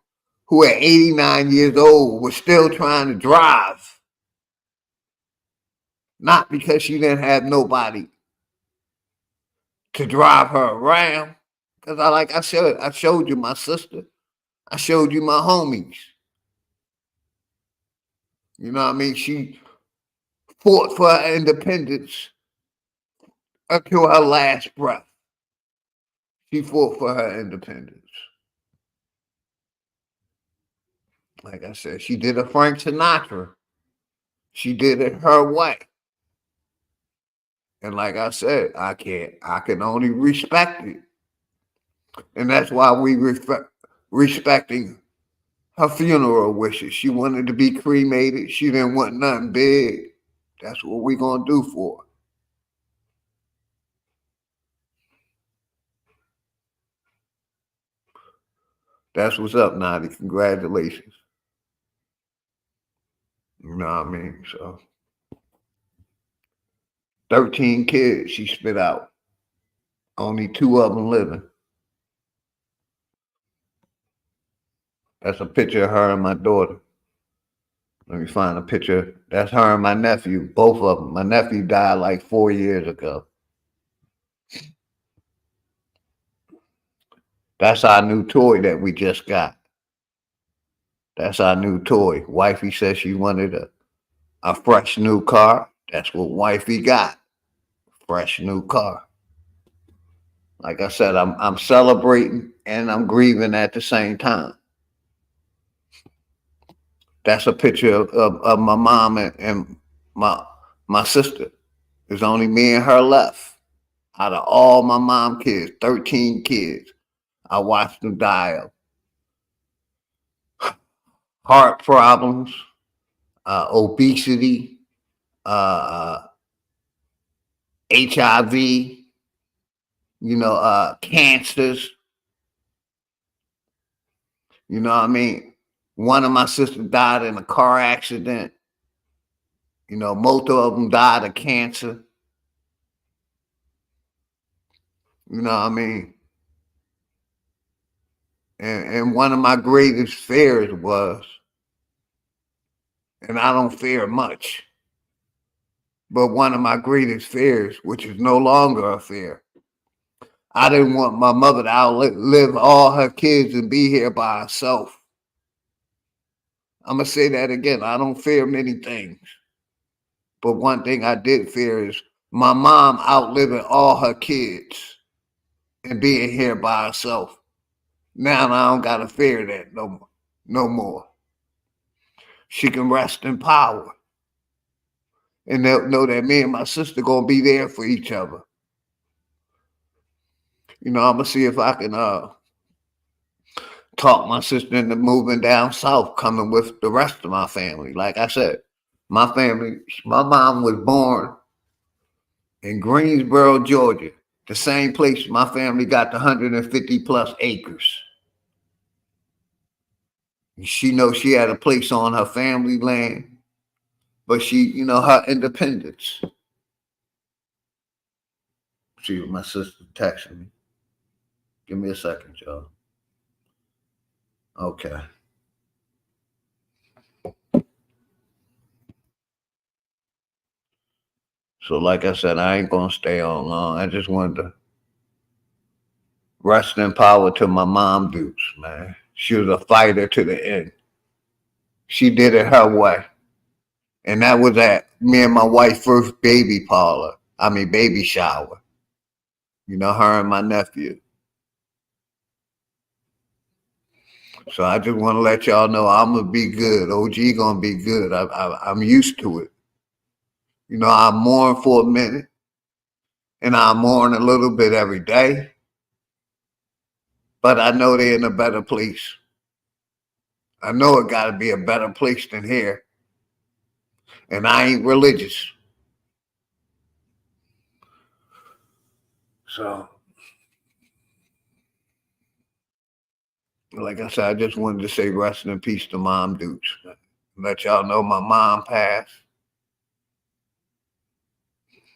[SPEAKER 1] who at 89 years old was still trying to drive. Not because she didn't have nobody to drive her around. Because I showed you my sister. I showed you my homies. She fought for her independence until her last breath. She fought for her independence. Like I said, she did a Frank Sinatra. She did it her way. And like I said, I can only respect it. And that's why we respecting her funeral wishes. She wanted to be cremated. She didn't want nothing big. That's what we're going to do for her. That's what's up, Nadi. Congratulations. You know what I mean? So, 13 kids she spit out. Only 2 of them living. That's a picture of her and my daughter. Let me find a picture. That's her and my nephew, both of them. My nephew died like 4 years ago. That's our new toy that we just got. That's our new toy. Wifey said she wanted a fresh new car. That's what wifey got. Fresh new car. Like I said, I'm celebrating and I'm grieving at the same time. That's a picture of my mom and my sister. There's only me and her left. Out of all my mom kids, 13 kids, I watched them die of heart problems, obesity, HIV, cancers. You know what I mean? One of my sisters died in a car accident. Most of them died of cancer. You know what I mean? And one of my greatest fears was, and I don't fear much, but one of my greatest fears, which is no longer a fear, I didn't want my mother to outlive all her kids and be here by herself. I'm going to say that again. I don't fear many things. But one thing I did fear is my mom outliving all her kids and being here by herself. Now I don't got to fear that no more. She can rest in power. And they'll know that me and my sister going to be there for each other. I'm going to see if I can talk my sister into moving down south, coming with the rest of my family. Like I said, my mom was born in Greensboro, Georgia, the same place my family got the 150 plus acres. She knows she had a place on her family land, but she, her independence. See what my sister texted me. Give me a second, y'all. Okay. So like I said, I ain't going to stay on long. I just wanted to rest in power to my mom Dukes, man. She was a fighter to the end. She did it her way. And that was at me and my wife's first baby shower. Her and my nephew. So I just want to let y'all know I'm going to be good. OG going to be good. I'm used to it. I mourn for a minute. And I mourn a little bit every day. But I know they're in a better place. I know it got to be a better place than here. And I ain't religious. So, like I said, I just wanted to say rest in peace to Mom Dukes. Let y'all know my mom passed.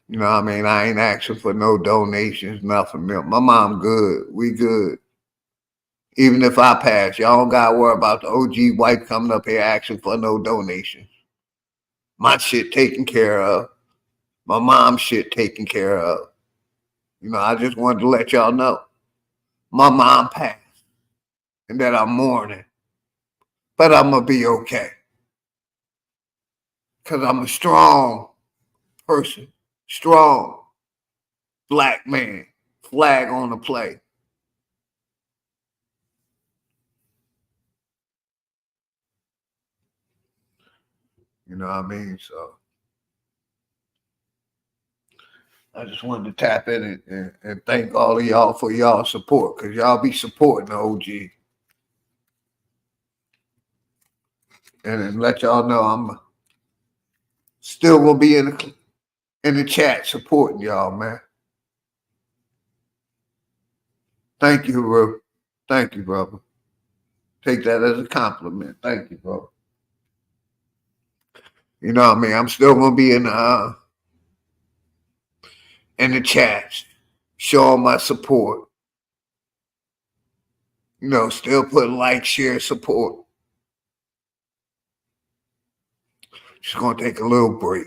[SPEAKER 1] You know what I mean? I ain't asking for no donations, nothing. My mom good. We good. Even if I pass, y'all don't got to worry about the OG wife coming up here asking for no donations. My shit taken care of. My mom's shit taken care of. I just wanted to let y'all know. My mom passed. And that I'm mourning. But I'm going to be okay. Because I'm a strong person. Strong black man. Flag on the play. You know what I mean? So I just wanted to tap in and thank all of y'all for y'all support, because y'all be supporting the OG. And let y'all know I'm still going to be in the chat supporting y'all, man. Thank you, bro. Thank you, brother. Take that as a compliment. Thank you, bro. You know what I mean? I'm still going to be in the chats, showing my support. Still putting like, share, support. Just going to take a little break.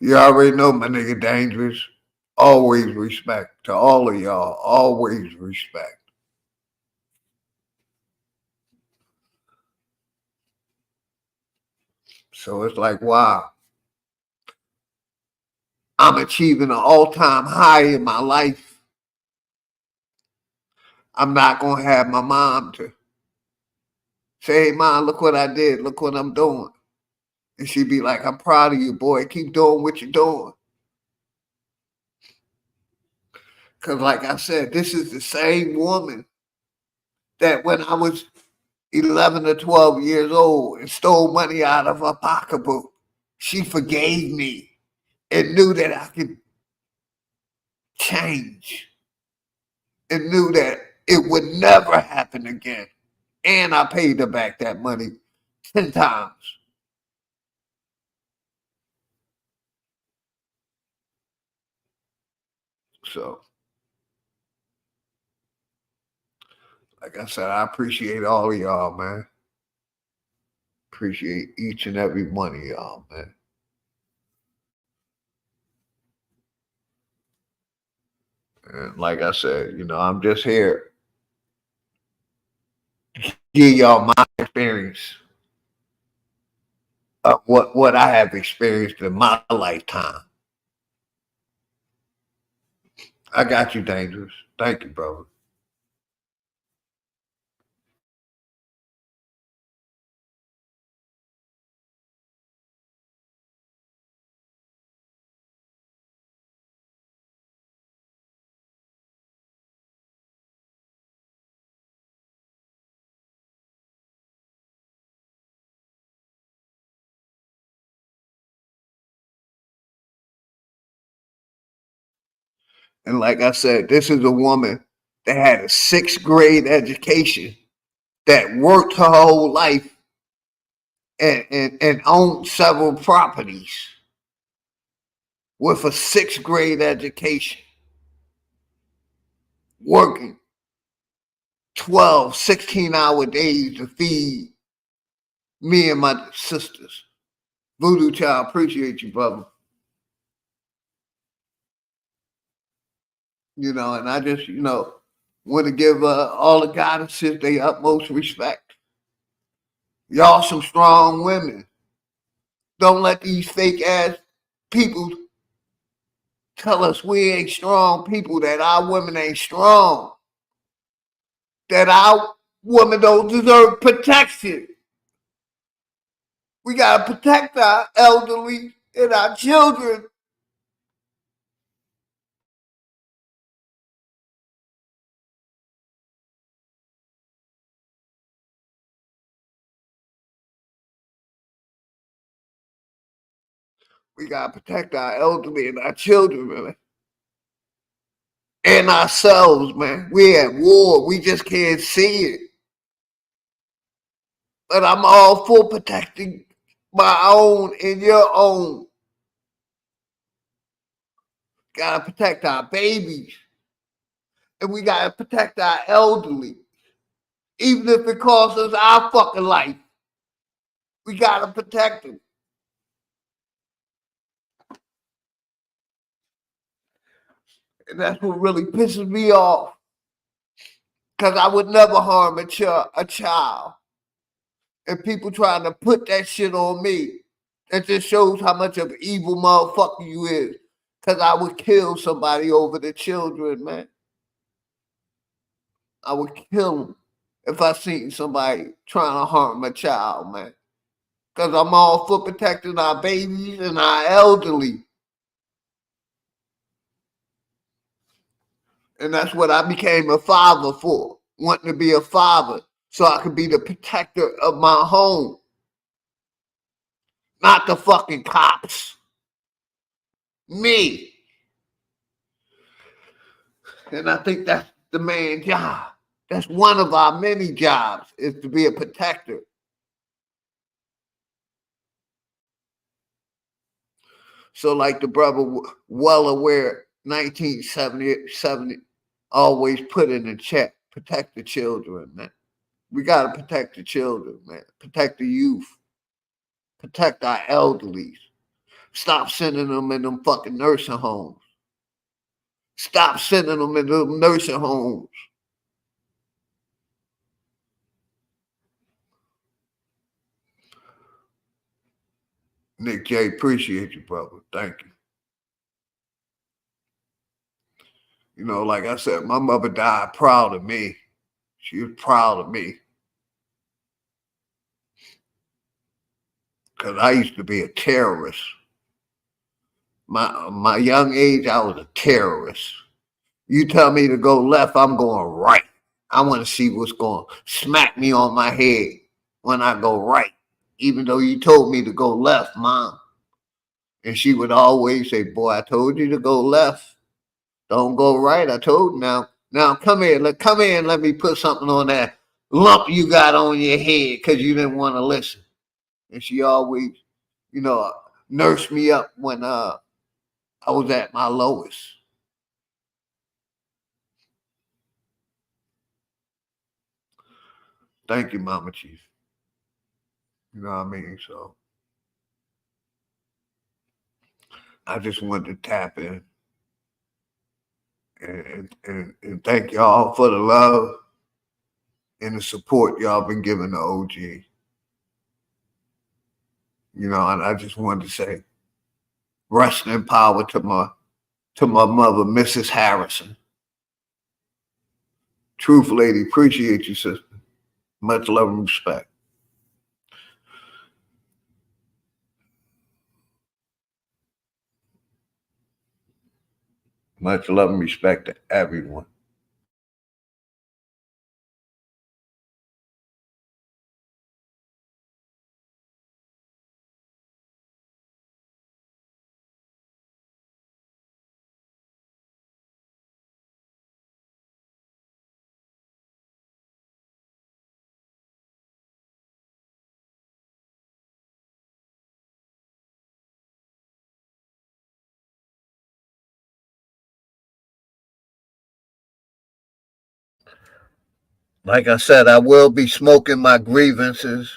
[SPEAKER 1] You already know my nigga Dangerous. Always respect to all of y'all. Always respect. So it's like, wow. I'm achieving an all-time high in my life. I'm not going to have my mom to Say, hey, Mom, look what I did. Look what I'm doing. And she'd be like, I'm proud of you, boy. Keep doing what you're doing. Because like I said, this is the same woman that when I was 11 or 12 years old and stole money out of her pocketbook, she forgave me and knew that I could change and knew that it would never happen again. And I paid her back that money 10 times. So, like I said, I appreciate all of y'all, man. Appreciate each and every one of y'all, man. And like I said, you know, I'm just here to give y'all my experience of what I have experienced in my lifetime. I got you, Dangerous. Thank you, brother. And like I said, this is a woman that had a 6th grade education, that worked her whole life and owned several properties with a 6th grade education, working 12, 16-hour days to feed me and my sisters. Voodoo Child, appreciate you, brother. You know, and I just, you know, want to give all the goddesses their utmost respect. Y'all some strong women. Don't let these fake ass people tell us we ain't strong people, that our women ain't strong, that our women don't deserve protection. We got to protect our elderly and our children. We got to protect our elderly and our children, man. And ourselves, man. We at war. We just can't see it. But I'm all for protecting my own and your own. Gotta protect our babies. And we gotta protect our elderly. Even if it costs us our fucking life. We gotta protect them. And that's what really pisses me off. Because I would never harm a child. And people trying to put that shit on me. That just shows how much of an evil motherfucker you is. Because I would kill somebody over the children, man. I would kill them if I seen somebody trying to harm a child, man. Because I'm all for protecting our babies and our elderly. And that's what I became a father for. Wanting to be a father so I could be the protector of my home. Not the fucking cops. Me. And I think that's the main job. That's one of our many jobs, is to be a protector. So like the brother well aware, 1970 always put in the chat, protect the children, man. We got to protect the children, man. Protect the youth. Protect our elderly. Stop sending them in them fucking nursing homes. Stop sending them in them nursing homes. Nick J, appreciate you, brother. Thank you. You know, like I said, my mother died proud of me. She was proud of me. because I used to be a terrorist. My young age, I was a terrorist. You tell me to go left, I'm going right. I want to see what's going to smack me on my head when I go right, even though you told me to go left, Mom. And she would always say, boy, I told you to go left. Don't go right. I told you now. Now come here. Come here and let me put something on that lump you got on your head because you didn't want to listen. And she always, nursed me up when I was at my lowest. Thank you, Mama Chief. You know what I mean? So I just wanted to tap in and thank y'all for the love and the support y'all been giving the OG. And I just wanted to say rest in power to my mother, Mrs. Harrison. Truth lady, appreciate you, sister. Much love and respect. Much love and respect to everyone. Like I said, I will be smoking my grievances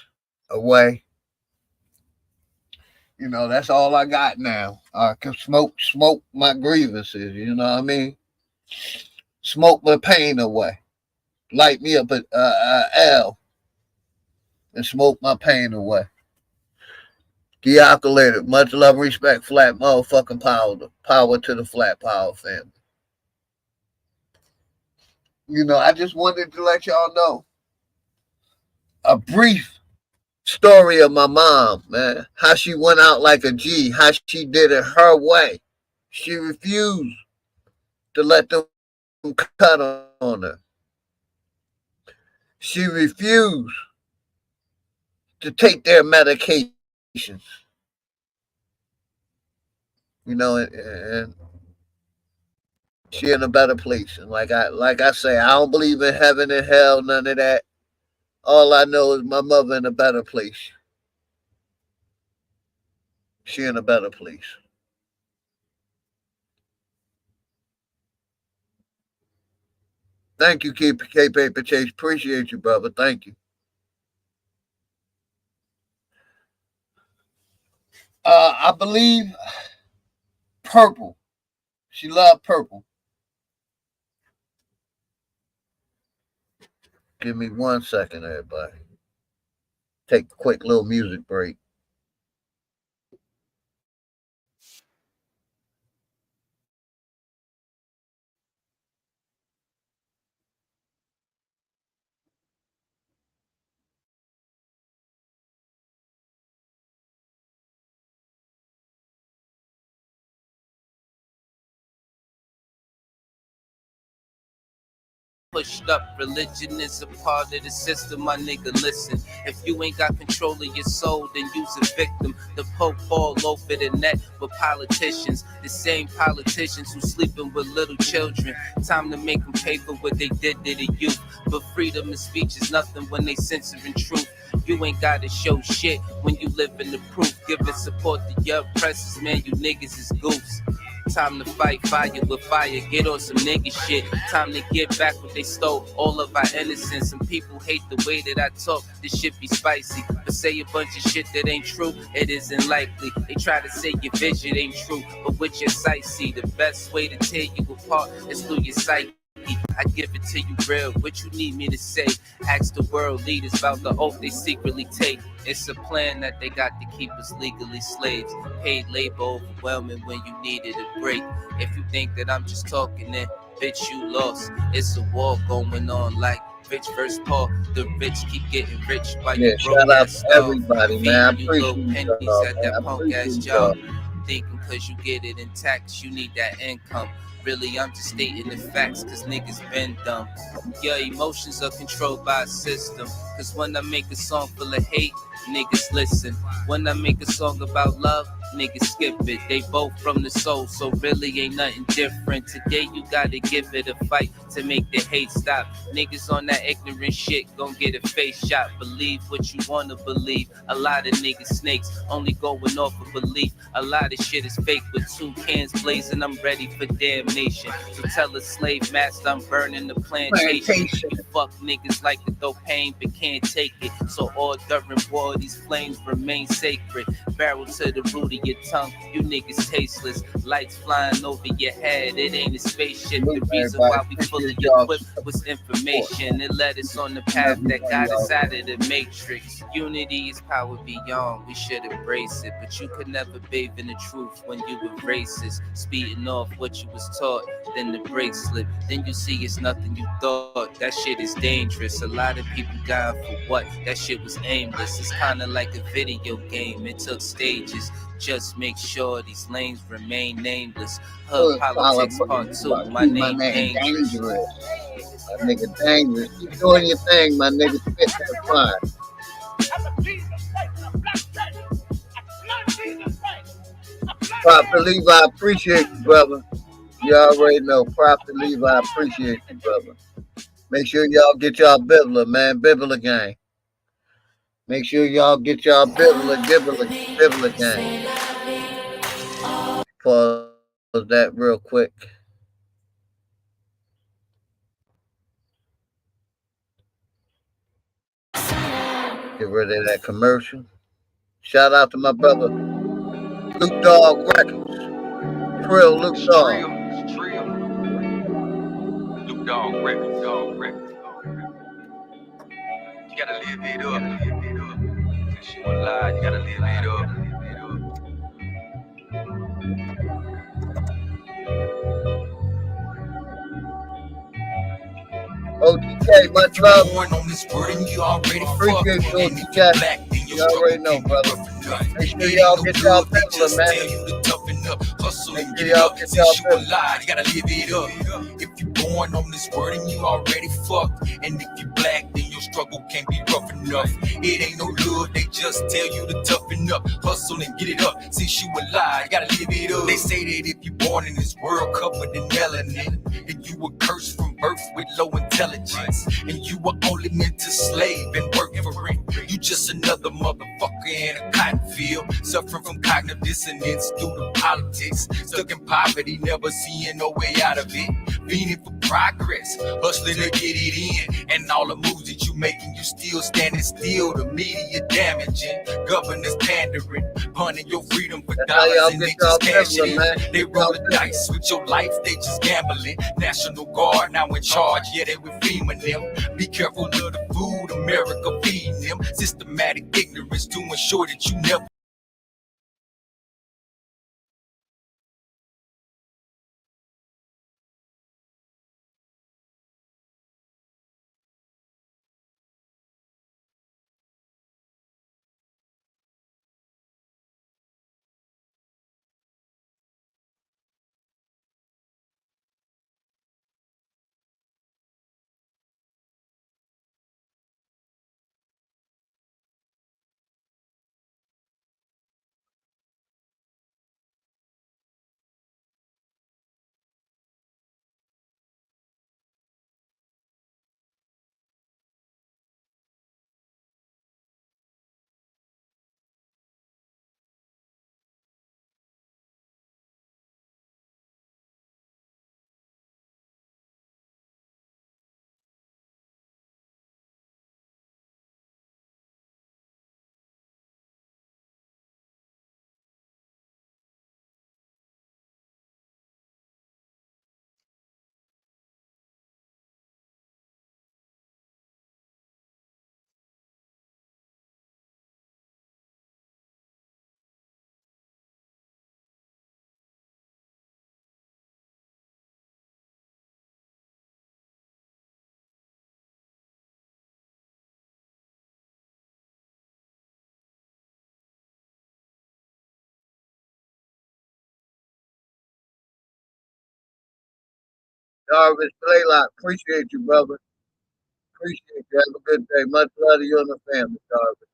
[SPEAKER 1] away. That's all I got now. I can smoke my grievances, you know what I mean? Smoke my pain away. Light me up at L and smoke my pain away. Dealkulated. Much love and respect. Flat motherfucking power. Power to the Flat Power family. I just wanted to let y'all know a brief story of my mom, man. How she went out like a G, how she did it her way. She refused to let them cut on her. She refused to take their medications. And she in a better place. And like I say, I don't believe in heaven and hell, none of that. All I know is my mother in a better place. She in a better place. Thank you, K Paper Chase. Appreciate you, brother. Thank you. I believe purple. She loved purple. Give me 1 second, everybody. Take a quick little music break.
[SPEAKER 2] Pushed up, religion is a part of the system, my nigga, listen. If you ain't got control of your soul, then you's a victim. The Pope all over the net with politicians, the same politicians who sleeping with little children. Time to make them pay for what they did to the youth. But freedom of speech is nothing when they censoring truth. You ain't gotta show shit when you live in the proof. Giving support to your oppressors, man, you niggas is goofs. Time to fight fire with fire, get on some nigga shit. Time to get back what they stole, all of our innocence. Some people hate the way that I talk, this shit be spicy. But say a bunch of shit that ain't true, it isn't likely. They try to say your vision ain't true, but with your sight see. The best way to tear you apart is through your psyche. I give it to you real, what you need me to say? Ask the world leaders about the oath they secretly take. It's a plan that they got to keep us legally slaves. Paid labor overwhelming when you needed a break. If you think that I'm just talking, then bitch you lost. It's a war going on like Rich versus poor, the rich keep getting rich while
[SPEAKER 6] Yeah,
[SPEAKER 2] you broke
[SPEAKER 6] shout out
[SPEAKER 2] ass
[SPEAKER 6] to
[SPEAKER 2] starve.
[SPEAKER 6] everybody, man. I
[SPEAKER 2] Feeding you little
[SPEAKER 6] appreciate
[SPEAKER 2] pennies
[SPEAKER 6] y'all,
[SPEAKER 2] at
[SPEAKER 6] man.
[SPEAKER 2] that
[SPEAKER 6] I
[SPEAKER 2] punk ass
[SPEAKER 6] appreciate
[SPEAKER 2] job.
[SPEAKER 6] y'all.
[SPEAKER 2] Thinking cause you get it in tax, you need that income. Really, I'm just stating the facts, cause niggas been dumb. Your emotions are controlled by a system. Cause when I make a song full of hate, niggas listen. When I make a song about love, niggas skip it. They both from the soul, so really ain't nothing different. Today you gotta give it a fight to make the hate stop. Niggas on that ignorant shit gon' get a face shot. Believe what you wanna believe. A lot of niggas snakes, only going off of belief. A lot of shit is fake with 2 cans blazing. I'm ready for damnation. So tell a slave master I'm burning the plantation. You fuck niggas like to throw pain but can't take it. So all during war these flames remain sacred. Barrel to the root of your tongue, you niggas tasteless. Lights flying over your head, it ain't a spaceship. The reason why we fully equipped was information. It led us on the path that got us out of the matrix. Unity is power beyond, we should embrace it. But you could never bathe in the truth when you were racist. Speeding off what you was taught, then the brakes slip. Then you see it's nothing you thought. That shit is dangerous. A lot of people dying for what? That shit was aimless. It's kinda like a video game, it took stages. Just make sure these lanes remain nameless. Hood politics part 2, my name dangerous.
[SPEAKER 6] My nigga dangerous. Keep doing your thing, my nigga. Spit that fire. Prophet Levi, I appreciate you, brother. You already know. Prophet Levi, I appreciate you, brother. Make sure y'all get y'all Bibler, man. Bibler gang. Make sure y'all get y'all Bibler gang. Pause that real quick. Get rid of that commercial. Shout out to my brother, Luke Dog Records. Trill Luke Dog.
[SPEAKER 7] Luke Dog Records. You gotta live it up. Since you alive, you gotta live it up.
[SPEAKER 6] OTK, much love.
[SPEAKER 7] On this burden, you already
[SPEAKER 6] Appreciate you, OTK. You already know, brother. Make sure y'all get y'all Bibler, man. Make sure y'all get y'all Bibler.
[SPEAKER 7] You gotta live it up. If you born on this burden, you already fucked. And if you black, then your struggle can't be rough enough. It ain't no love, they just tell you to toughen up. Hustle and get it up. Since you alive, you gotta live it up. They say that if you born in this world covered in melanin, and you were cursed from birth with low intelligence, and you were only meant to slave and work for it. You just another motherfucker in a cotton field, suffering from cognitive dissonance due to politics. Stuck in poverty, never seeing no way out of it. Fiending for progress, hustling to get it in. And all the moves that you making, you still standing still. The media damaging, governors pandering, punting your freedom for dollars and they just cashing in. They roll the dice with your life, they just gambling. National Guard now in charge, yeah, they with FEMA them. Be careful with the food America feeding them. Systematic ignorance to ensure that you never
[SPEAKER 6] Jarvis Blaylock, appreciate you, brother. Appreciate you. Have a good day. Much love to you and the family, Jarvis.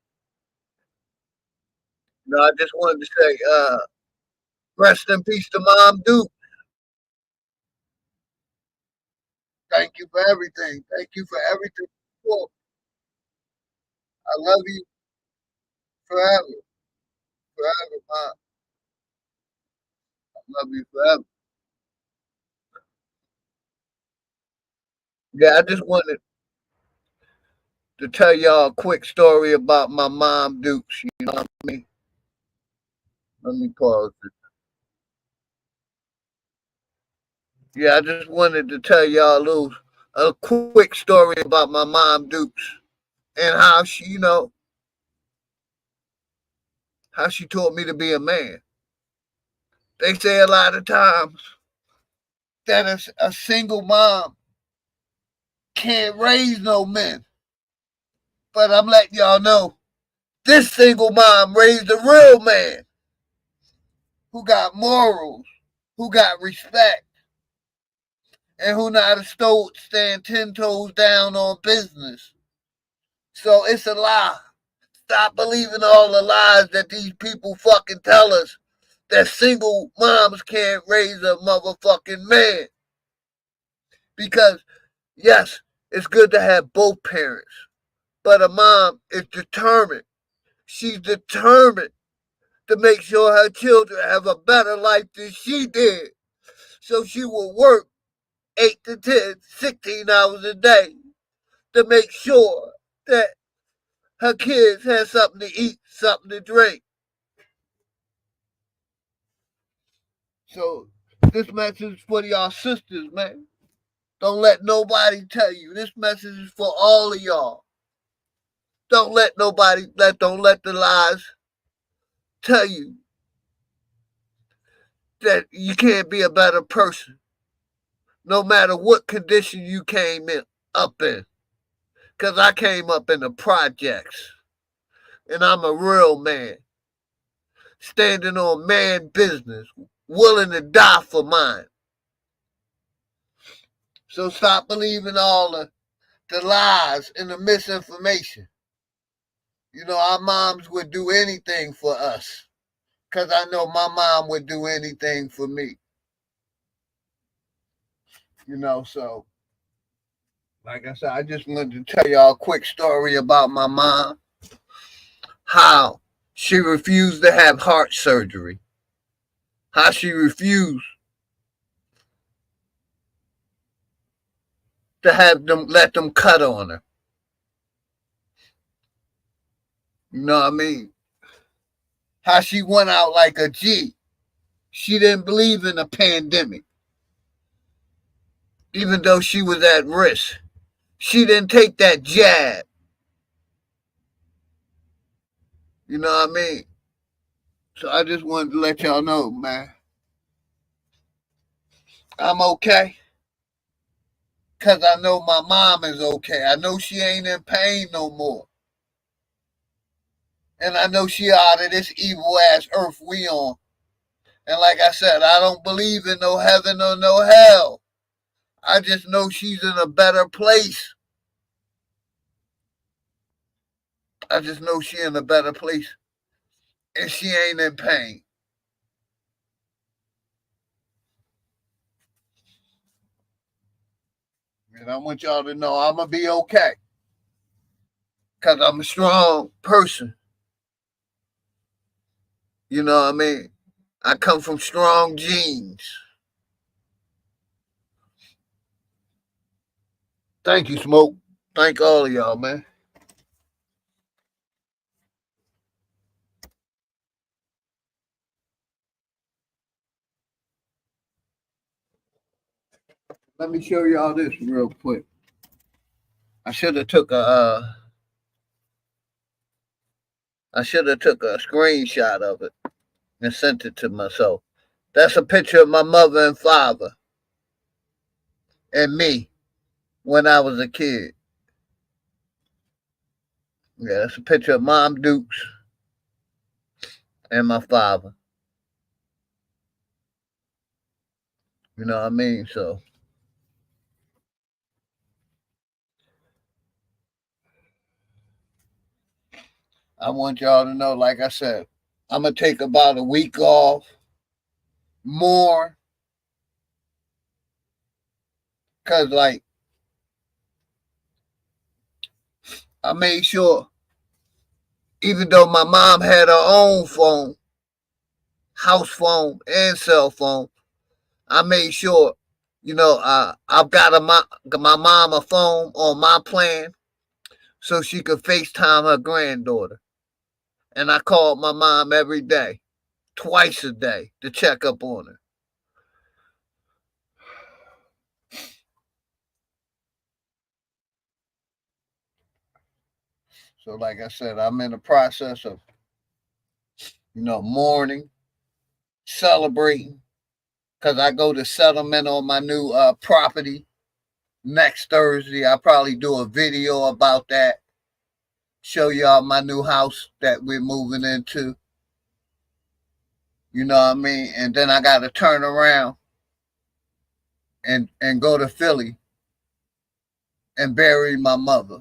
[SPEAKER 6] No, I just wanted to say, rest in peace to Mom Duke. Thank you for everything. Thank you for everything. I love you forever. Forever, Mom. I love you forever. Yeah, I just wanted to tell y'all a quick story about my mom Dukes. You know what I mean? Let me pause it. Yeah, I just wanted to tell y'all a quick story about my mom Dukes and how she, how she taught me to be a man. They say a lot of times that a single mom can't raise no men. But I'm letting y'all know this single mom raised a real man who got morals, who got respect, and who know how to stand 10 toes down on business. So it's a lie. Stop believing all the lies that these people fucking tell us that single moms can't raise a motherfucking man. Because, yes, it's good to have both parents, but a mom is determined. She's determined to make sure her children have a better life than she did. So she will work 8 to 10, 16 hours a day to make sure that her kids have something to eat, something to drink. So this message is for y'all sisters, man. Don't let nobody tell you. This message is for all of y'all. Don't let the lies tell you that you can't be a better person, no matter what condition you came up in. Because I came up in the projects, and I'm a real man, standing on man business, willing to die for mine. So stop believing all the lies and the misinformation. You know, our moms would do anything for us, because I know my mom would do anything for me. You know, so like I said, I just wanted to tell y'all a quick story about my mom. How she refused to have heart surgery. How she refused to let them cut on her. You know what I mean? How she went out like a G. She didn't believe in a pandemic. Even though she was at risk. She didn't take that jab. You know what I mean? So I just wanted to let y'all know, man. I'm okay. Because I know my mom is okay. I know she ain't in pain no more. And I know she out of this evil ass earth we on. And like I said, I don't believe in no heaven or no hell. I just know she's in a better place. I just know she's in a better place. And she ain't in pain. And I want y'all to know I'm going to be okay. Because I'm a strong person. You know what I mean? I come from strong genes. Thank you, Smoke. Thank all of y'all, man. Let me show y'all this real quick. I should have took a screenshot of it and sent it to myself. That's a picture of my mother and father and me when I was a kid. Yeah, that's a picture of Mom Dukes and my father. You know what I mean? So I want y'all to know, like I said, I'm going to take about a week off more. Because, like, I made sure, even though my mom had her own phone, house phone and cell phone, I made sure, you know, I've got my mom a phone on my plan so she could FaceTime her granddaughter. And I called my mom every day, twice a day, to check up on her. So, like I said, I'm in the process of, you know, mourning, celebrating, because I go to settlement on my new property next Thursday. I'll probably do a video about that, show y'all my new house that we're moving into. You know what I mean? And then I got to turn around and go to Philly and bury my mother.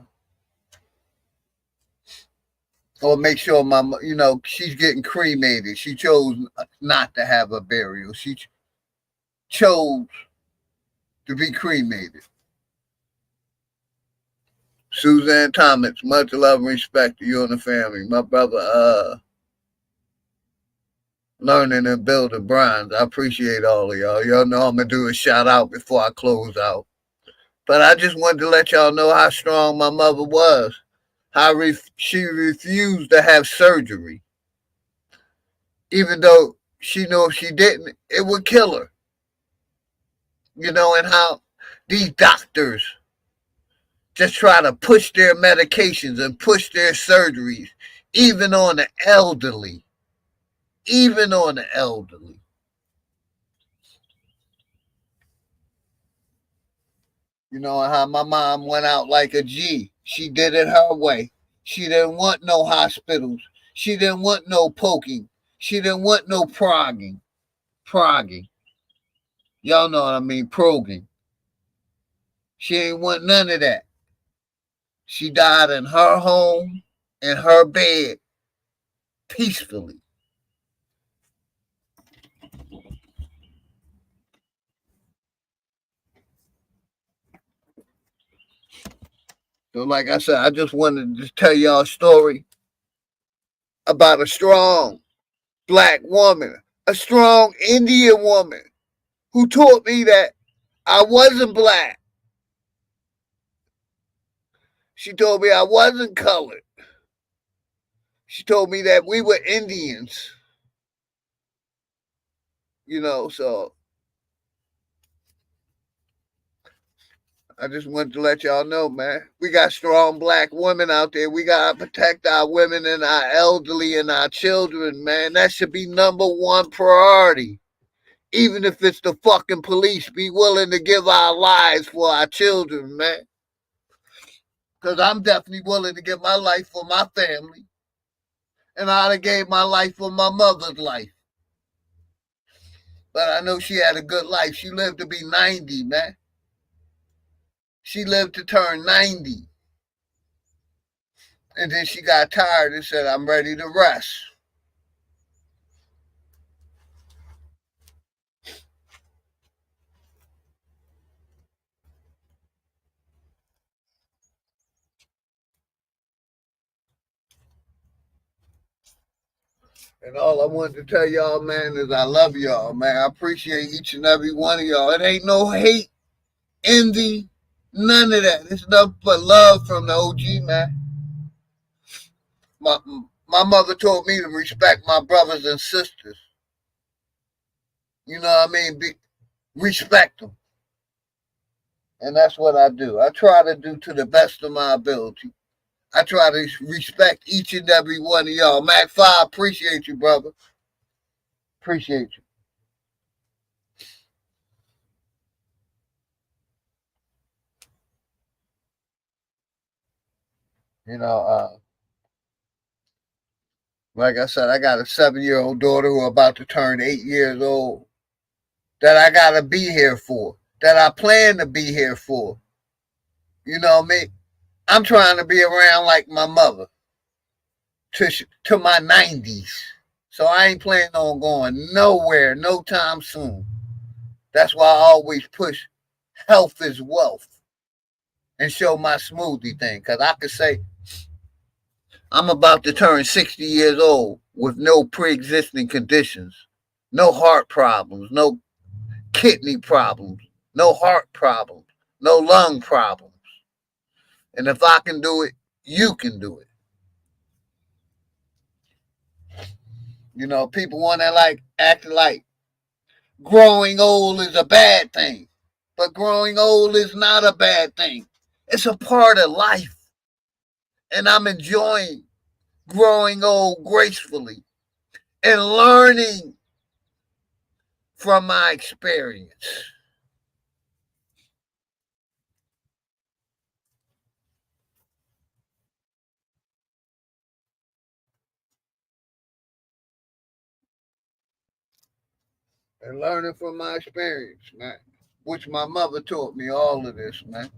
[SPEAKER 6] Or make sure you know, she's getting cremated. She chose not to have a burial. She chose to be cremated. Suzanne Thomas, much love and respect to you and the family. My brother, Learning and Building Bronze. I appreciate all of y'all. Y'all know I'm going to do a shout out before I close out. But I just wanted to let y'all know how strong my mother was. How she refused to have surgery. Even though she knew if she didn't, it would kill her. You know, and how these doctors just try to push their medications and push their surgeries, even on the elderly. Even on the elderly. You know, how my mom went out like a G. She did it her way. She didn't want no hospitals. She didn't want no poking. She didn't want no progging. Y'all know what I mean, progging. She ain't want none of that. She died in her home, in her bed, peacefully. So like I said, I just wanted to tell y'all a story about a strong black woman, a strong Indian woman who taught me that I wasn't black. She told me I wasn't colored. She told me that we were Indians. You know, so I just wanted to let y'all know, man. We got strong black women out there. We got to protect our women and our elderly and our children, man. That should be number one priority. Even if it's the fucking police, be willing to give our lives for our children, man. Because I'm definitely willing to give my life for my family. And I'd have gave my life for my mother's life. But I know she had a good life. She lived to be 90, man. She lived to turn 90. And then she got tired and said, I'm ready to rest. And all I wanted to tell y'all, man, is I love y'all, man. I appreciate each and every one of y'all. It ain't no hate, envy, none of that. It's nothing but love from the OG, man. My mother told me to respect my brothers and sisters. You know what I mean? Respect them. And that's what I do. I try to do to the best of my ability. I try to respect each and every one of y'all. Mac 5, appreciate you, brother. Appreciate you. You know, like I said, I got a 7-year-old daughter who about to turn 8 years old that I got to be here for, that I plan to be here for. You know what I mean? I'm trying to be around like my mother. to my 90s. So I ain't planning on going nowhere no time soon. That's why I always push health is wealth and show my smoothie thing. Because I could say I'm about to turn 60 years old with no pre-existing conditions, no heart problems, no kidney problems, no heart problems, no lung problems. And if I can do it, you can do it. You know, people want to act like growing old is a bad thing. But growing old is not a bad thing. It's a part of life. And I'm enjoying growing old gracefully and learning from my experience. And learning from my experience, man. Which my mother taught me all of this, man.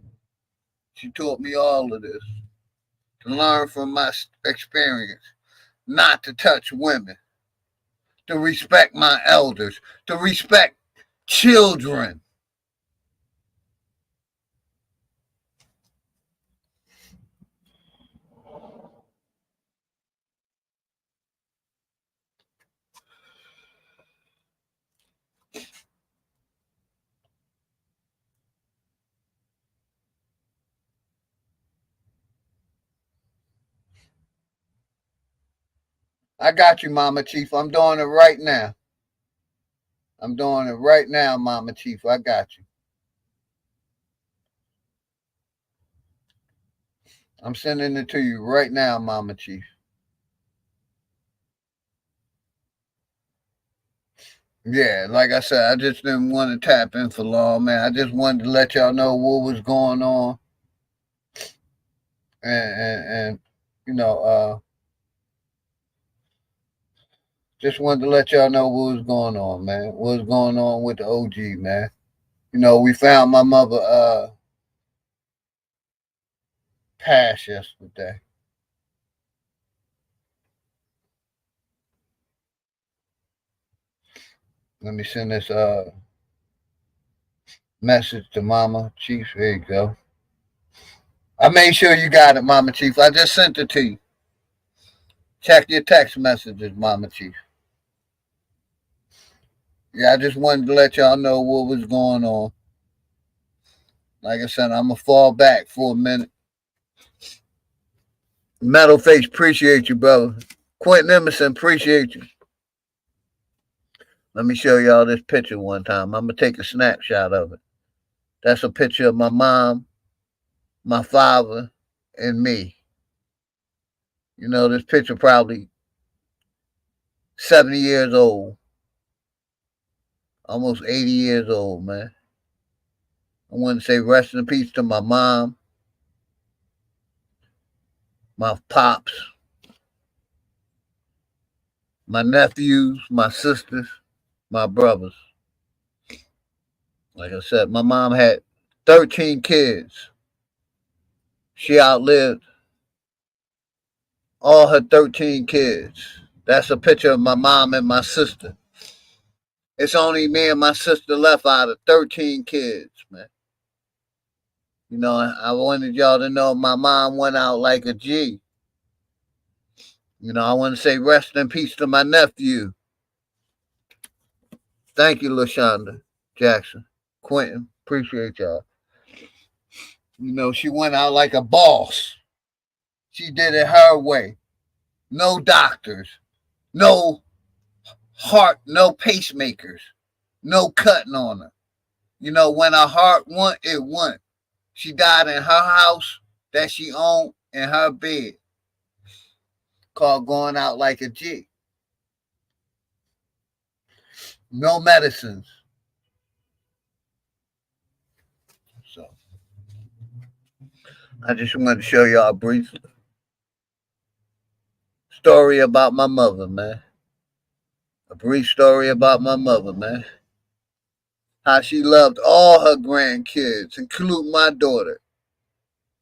[SPEAKER 6] She taught me all of this. To learn from my experience. Not to touch women. To respect my elders. To respect children. I got you, Mama Chief. I'm doing it right now. I'm doing it right now, Mama Chief. I got you. I'm sending it to you right now, Mama Chief. Yeah, like I said, I just didn't want to tap in for long, man. I just wanted to let y'all know what was going on. And you know, just wanted to let y'all know what was going on, man. What was going on with the OG, man. You know, we found my mother passed yesterday. Let me send this message to Mama Chief. There you go. I made sure you got it, Mama Chief. I just sent it to you. Check your text messages, Mama Chief. Yeah, I just wanted to let y'all know what was going on. Like I said, I'm going to fall back for a minute. Metal Face, appreciate you, brother. Quentin Emerson, appreciate you. Let me show y'all this picture one time. I'm going to take a snapshot of it. That's a picture of my mom, my father, and me. You know, this picture probably 70 years old. Almost 80 years old, man. I want to say rest in peace to my mom, my pops, my nephews, my sisters, my brothers. Like I said, my mom had 13 kids. She outlived all her 13 kids. That's a picture of my mom and my sister. It's only me and my sister left out of 13 kids, man. You know, I wanted y'all to know my mom went out like a G. You know, I want to say rest in peace to my nephew. Thank you, LaShonda Jackson. Quentin, appreciate y'all. You know, she went out like a boss. She did it her way. No doctors. No heart, no pacemakers. No cutting on her. You know, when her heart went, it went. She died in her house that she owned in her bed. Called going out like a G. No medicines. So, I just wanted to show y'all a brief story about my mother, man. A brief story about my mother, man. How she loved all her grandkids, including my daughter.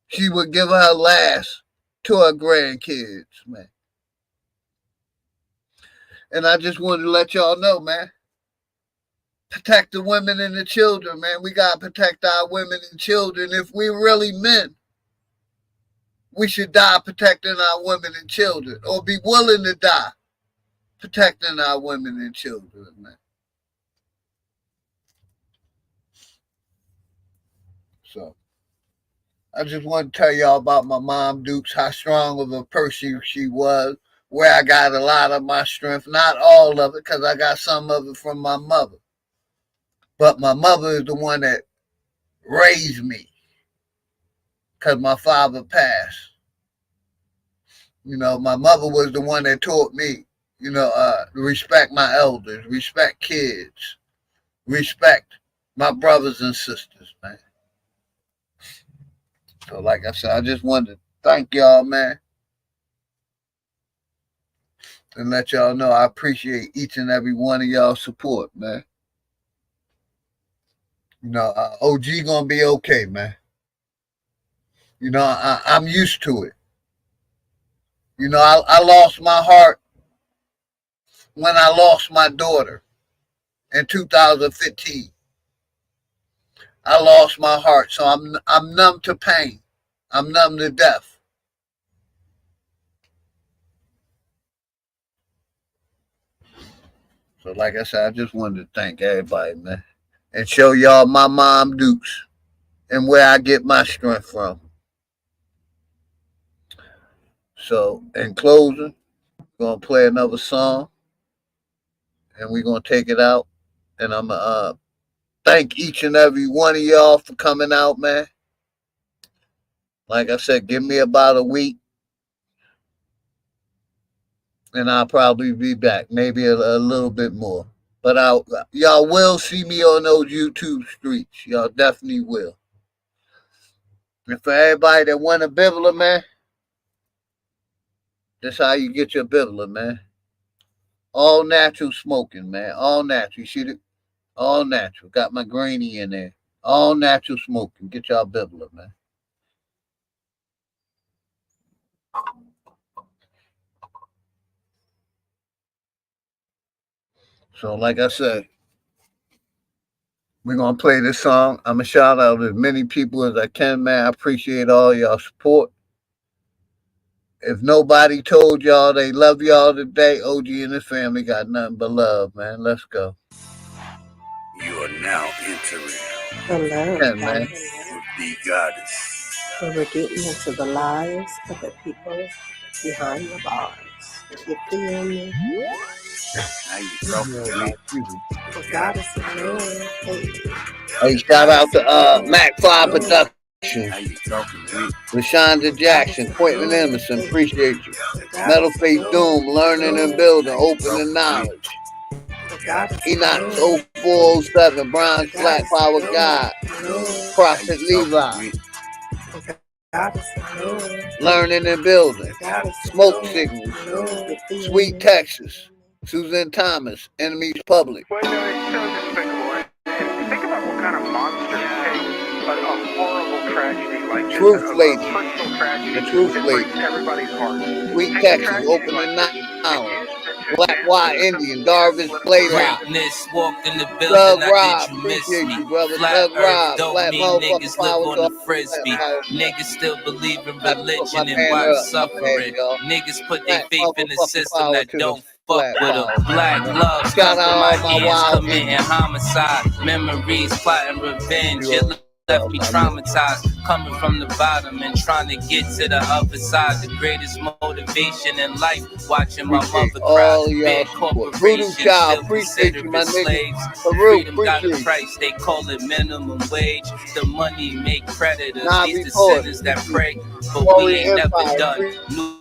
[SPEAKER 6] She would give her last to her grandkids, man. And I just wanted to let y'all know, man. Protect the women and the children, man. We got to protect our women and children. If we really men, we should die protecting our women and children, or be willing to die protecting our women and children, man. So I just want to tell y'all about my mom, Dukes, how strong of a person she was, where I got a lot of my strength, not all of it, because I got some of it from my mother. But my mother is the one that raised me, because my father passed. You know, my mother was the one that taught me, you know, to respect my elders, respect kids, respect my brothers and sisters, man. So like I said, I just wanted to thank y'all, man. And let y'all know I appreciate each and every one of y'all support, man. You know, OG gonna be okay, man. You know, I'm used to it. You know, I lost my heart when I lost my daughter in 2015. I lost my heart, so I'm numb to pain. I'm numb to death. So like I said, I just wanted to thank everybody, man. And show y'all my mom, Dukes, and where I get my strength from. So in closing, we're going to play another song. And we're going to take it out. And I'm going to thank each and every one of y'all for coming out, man. Like I said, give me about a week. And I'll probably be back. Maybe a little bit more. But y'all will see me on those YouTube streets. Y'all definitely will. And for everybody that want a Bibler, man, that's how you get your Bibler, man. All natural smoking, man. All natural. You see it? All natural. Got my grainy in there. All natural smoking. Get y'all Bibler, man. So like I said, we're going to play this song. I'm going to shout out as many people as I can, man. I appreciate all y'all support. If nobody told y'all they love y'all today, OG and his family got nothing but love, man. Let's go.
[SPEAKER 8] You are now entering
[SPEAKER 9] Hello,
[SPEAKER 6] Yeah, man.
[SPEAKER 8] the goddess.
[SPEAKER 9] So we're getting into the lives of the people behind the bars. You feel me?
[SPEAKER 8] Now you talking to me.
[SPEAKER 9] The goddess of love.
[SPEAKER 6] Hey, shout out to Mac 5 Productions.
[SPEAKER 8] Now you talking to me.
[SPEAKER 6] LaShonda Jackson, Quentin Emerson, appreciate you. Metal Face Doom, learning and building, opening knowledge. Enoch 0407, Bronze Black Power God, Prophet Levi, learning and building, Smoke Signals, Sweet Texas, Susan Thomas, Enemies Public.
[SPEAKER 10] Well, you know, it's so despicable. And think about what kind of monsters take a horrible tragedy like this.
[SPEAKER 6] Truth Lady,
[SPEAKER 10] personal tragedy.
[SPEAKER 6] the Truth
[SPEAKER 10] It
[SPEAKER 6] Lady,
[SPEAKER 10] breaks everybody's heart.
[SPEAKER 6] Sweet Texas, opening knowledge. Black White Indian, Darvis Playlock,
[SPEAKER 2] Greatness walked in the building.
[SPEAKER 6] Doug
[SPEAKER 2] I
[SPEAKER 6] Rob,
[SPEAKER 2] did you miss
[SPEAKER 6] appreciate
[SPEAKER 2] me?
[SPEAKER 6] you, brother.
[SPEAKER 2] Flat
[SPEAKER 6] Doug
[SPEAKER 2] Earth
[SPEAKER 6] Rob,
[SPEAKER 2] don't
[SPEAKER 6] Black
[SPEAKER 2] mean
[SPEAKER 6] motherfucking
[SPEAKER 2] niggas
[SPEAKER 6] power
[SPEAKER 2] live
[SPEAKER 6] to
[SPEAKER 2] on the frisbee. Niggas still believe in
[SPEAKER 6] I put my
[SPEAKER 2] religion and
[SPEAKER 6] hand
[SPEAKER 2] watch
[SPEAKER 6] up.
[SPEAKER 2] suffering.
[SPEAKER 6] y'all.
[SPEAKER 2] Niggas put their
[SPEAKER 6] Black
[SPEAKER 2] faith in the
[SPEAKER 6] motherfucking
[SPEAKER 2] system
[SPEAKER 6] power
[SPEAKER 2] that
[SPEAKER 6] to the
[SPEAKER 2] don't fuck
[SPEAKER 6] Black
[SPEAKER 2] with
[SPEAKER 6] power.
[SPEAKER 2] them. Black gloves
[SPEAKER 6] Shout
[SPEAKER 2] come
[SPEAKER 6] out
[SPEAKER 2] from
[SPEAKER 6] all
[SPEAKER 2] my
[SPEAKER 6] my
[SPEAKER 2] hands,
[SPEAKER 6] wild
[SPEAKER 2] committing
[SPEAKER 6] Indians.
[SPEAKER 2] homicide. Memories, plotting revenge. It left me traumatized, coming from the bottom and trying to get to the other side. The greatest motivation in life, watching my mother cry. Big corporations still consider us slaves. Freedom got a price, they call it minimum wage. The money make predators, these the sinners that pray, but we ain't never done. New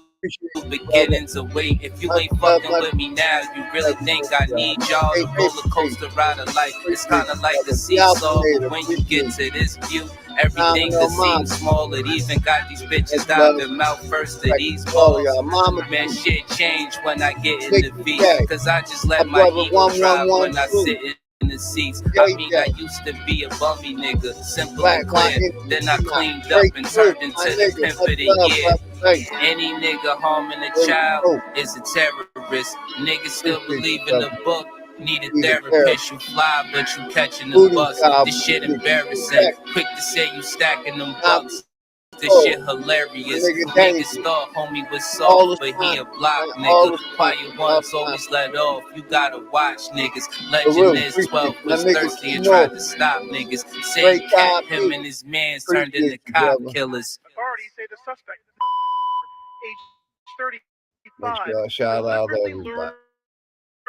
[SPEAKER 2] beginnings await. If you ain't fucking with me now, you really think I need y'all? The roller coaster ride of life, it's kind of like a seesaw, but when you get to this view, everything that seems small. It even got these bitches diving mouth first to these balls. Man, shit changed when I get in the V, cause I just let my ego drive when I sit in the seats. I mean, I used to be a bummy nigga, simple and clear. Then I cleaned up and turned into the pimp of the year.
[SPEAKER 6] Thank
[SPEAKER 2] Any nigga harming a
[SPEAKER 6] you.
[SPEAKER 2] child is a terrorist. Niggas still
[SPEAKER 6] Appreciate
[SPEAKER 2] believe
[SPEAKER 6] you,
[SPEAKER 2] in the
[SPEAKER 6] brother.
[SPEAKER 2] book. Need a
[SPEAKER 6] Need a
[SPEAKER 2] therapist. You fly, but you catching the
[SPEAKER 6] Voodoo
[SPEAKER 2] bus.
[SPEAKER 6] child.
[SPEAKER 2] This shit
[SPEAKER 6] Respect.
[SPEAKER 2] embarrassing. Quick to say you stacking them
[SPEAKER 6] Not
[SPEAKER 2] bucks. This
[SPEAKER 6] oh,
[SPEAKER 2] shit hilarious.
[SPEAKER 6] nigga
[SPEAKER 2] Niggas
[SPEAKER 6] dangerous.
[SPEAKER 2] thought homie was
[SPEAKER 6] All
[SPEAKER 2] soft,
[SPEAKER 6] the
[SPEAKER 2] but he
[SPEAKER 6] time.
[SPEAKER 2] a block
[SPEAKER 6] Man, all the
[SPEAKER 2] nigga.
[SPEAKER 6] time.
[SPEAKER 2] Quiet
[SPEAKER 6] All
[SPEAKER 2] ones
[SPEAKER 6] the time.
[SPEAKER 2] always let off. You gotta watch niggas.
[SPEAKER 6] For
[SPEAKER 2] Legend
[SPEAKER 6] real,
[SPEAKER 2] is
[SPEAKER 6] appreciate
[SPEAKER 2] 12
[SPEAKER 6] my
[SPEAKER 2] was
[SPEAKER 6] nigga
[SPEAKER 2] thirsty and
[SPEAKER 6] Keno.
[SPEAKER 2] tried to stop niggas. Say
[SPEAKER 6] Great
[SPEAKER 2] he cat
[SPEAKER 6] guy,
[SPEAKER 2] him
[SPEAKER 6] too.
[SPEAKER 2] and his mans turned into
[SPEAKER 6] Appreciate you,
[SPEAKER 2] cop
[SPEAKER 6] brother.
[SPEAKER 2] killers.
[SPEAKER 10] Authorities say the suspect, age
[SPEAKER 6] Make
[SPEAKER 10] 35,
[SPEAKER 6] sure I shout out
[SPEAKER 10] deliberately
[SPEAKER 6] everybody.
[SPEAKER 10] lured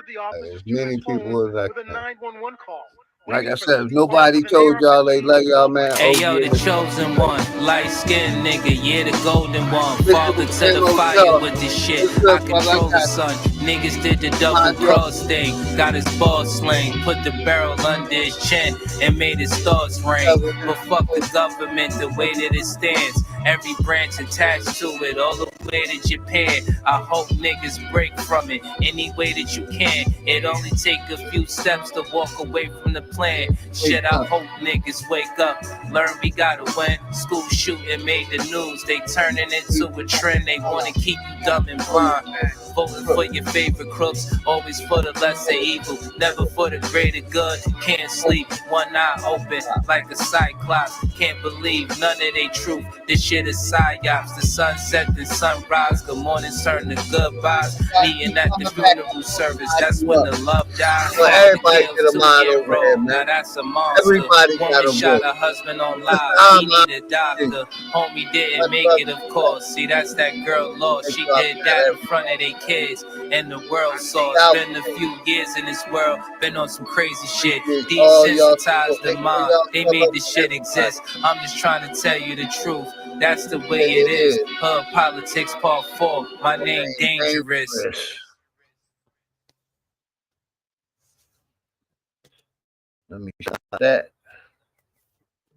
[SPEAKER 10] the officers
[SPEAKER 6] As
[SPEAKER 10] to
[SPEAKER 6] many
[SPEAKER 10] his
[SPEAKER 6] people
[SPEAKER 10] home
[SPEAKER 6] as I
[SPEAKER 10] with a
[SPEAKER 6] can.
[SPEAKER 10] 911 call.
[SPEAKER 6] Like
[SPEAKER 10] Waiting
[SPEAKER 6] I
[SPEAKER 10] for
[SPEAKER 6] said,
[SPEAKER 10] them
[SPEAKER 6] if
[SPEAKER 10] to respond
[SPEAKER 6] nobody
[SPEAKER 10] with an
[SPEAKER 6] told y'all they
[SPEAKER 10] AR-15
[SPEAKER 6] love y'all, man,
[SPEAKER 2] Hey
[SPEAKER 6] OG
[SPEAKER 2] yo,
[SPEAKER 6] in
[SPEAKER 2] the
[SPEAKER 6] the
[SPEAKER 2] chosen one, light skinned nigga, yeah, the golden one.
[SPEAKER 6] Listen
[SPEAKER 2] Father
[SPEAKER 6] to
[SPEAKER 2] to the
[SPEAKER 6] Keno
[SPEAKER 2] fire
[SPEAKER 6] Show.
[SPEAKER 2] with this shit.
[SPEAKER 6] What's
[SPEAKER 2] I
[SPEAKER 6] up, brother? I
[SPEAKER 2] control the
[SPEAKER 6] got
[SPEAKER 2] sun. Niggas did the
[SPEAKER 6] you.
[SPEAKER 2] double
[SPEAKER 6] Mind you up.
[SPEAKER 2] cross thing. Got his balls slain, put the barrel under his chin, and made his thoughts rain. But fuck the government, the way that it stands. Every branch attached to it, all the way to Japan. I hope niggas break from it any way that you can. It only take a few steps to walk away from the plan. Shit, I hope niggas wake up, learn we gotta win. School shooting made the news, they turning into a trend. They wanna keep you dumb and blind. Voting for your favorite crooks, always for the lesser evil, never for the greater good. Can't sleep, one eye open like a cyclops. Can't believe none of they truth. This shit is psyops. The sunset, the sunrise. Good morning, turn to goodbyes. Meeting at the funeral service. That's when the love dies.
[SPEAKER 6] Well,
[SPEAKER 2] Father
[SPEAKER 6] everybody
[SPEAKER 2] kills
[SPEAKER 6] get a mind
[SPEAKER 2] 2-year
[SPEAKER 6] over here,
[SPEAKER 2] old. Now
[SPEAKER 6] man.
[SPEAKER 2] that's a monster.
[SPEAKER 6] Everybody got
[SPEAKER 2] Woman
[SPEAKER 6] a
[SPEAKER 2] shot
[SPEAKER 6] book.
[SPEAKER 2] her husband on
[SPEAKER 6] That's
[SPEAKER 2] live.
[SPEAKER 6] how
[SPEAKER 2] He
[SPEAKER 6] my
[SPEAKER 2] need a doctor. Homie didn't
[SPEAKER 6] Much
[SPEAKER 2] make
[SPEAKER 6] love
[SPEAKER 2] it,
[SPEAKER 6] to
[SPEAKER 2] of
[SPEAKER 6] you,
[SPEAKER 2] course. See, that's that girl lost.
[SPEAKER 6] Make
[SPEAKER 2] She
[SPEAKER 6] sure I
[SPEAKER 2] did
[SPEAKER 6] got
[SPEAKER 2] that in
[SPEAKER 6] everybody.
[SPEAKER 2] front of their kids, and the world saw
[SPEAKER 6] Out.
[SPEAKER 2] it. Been a few years in this world, been on some crazy shit.
[SPEAKER 6] Appreciate all y'all
[SPEAKER 2] Desensitized
[SPEAKER 6] support.
[SPEAKER 2] the
[SPEAKER 6] Make sure
[SPEAKER 2] mind.
[SPEAKER 6] y'all
[SPEAKER 2] They
[SPEAKER 6] pull
[SPEAKER 2] made
[SPEAKER 6] up
[SPEAKER 2] this shit
[SPEAKER 6] everybody.
[SPEAKER 2] exist. I'm just trying to tell you the truth. That's the way
[SPEAKER 6] Yeah,
[SPEAKER 2] it is.
[SPEAKER 6] is.
[SPEAKER 2] Hood Politics Part 4. My name Dangerous.
[SPEAKER 6] Dangerous. Let me shout that.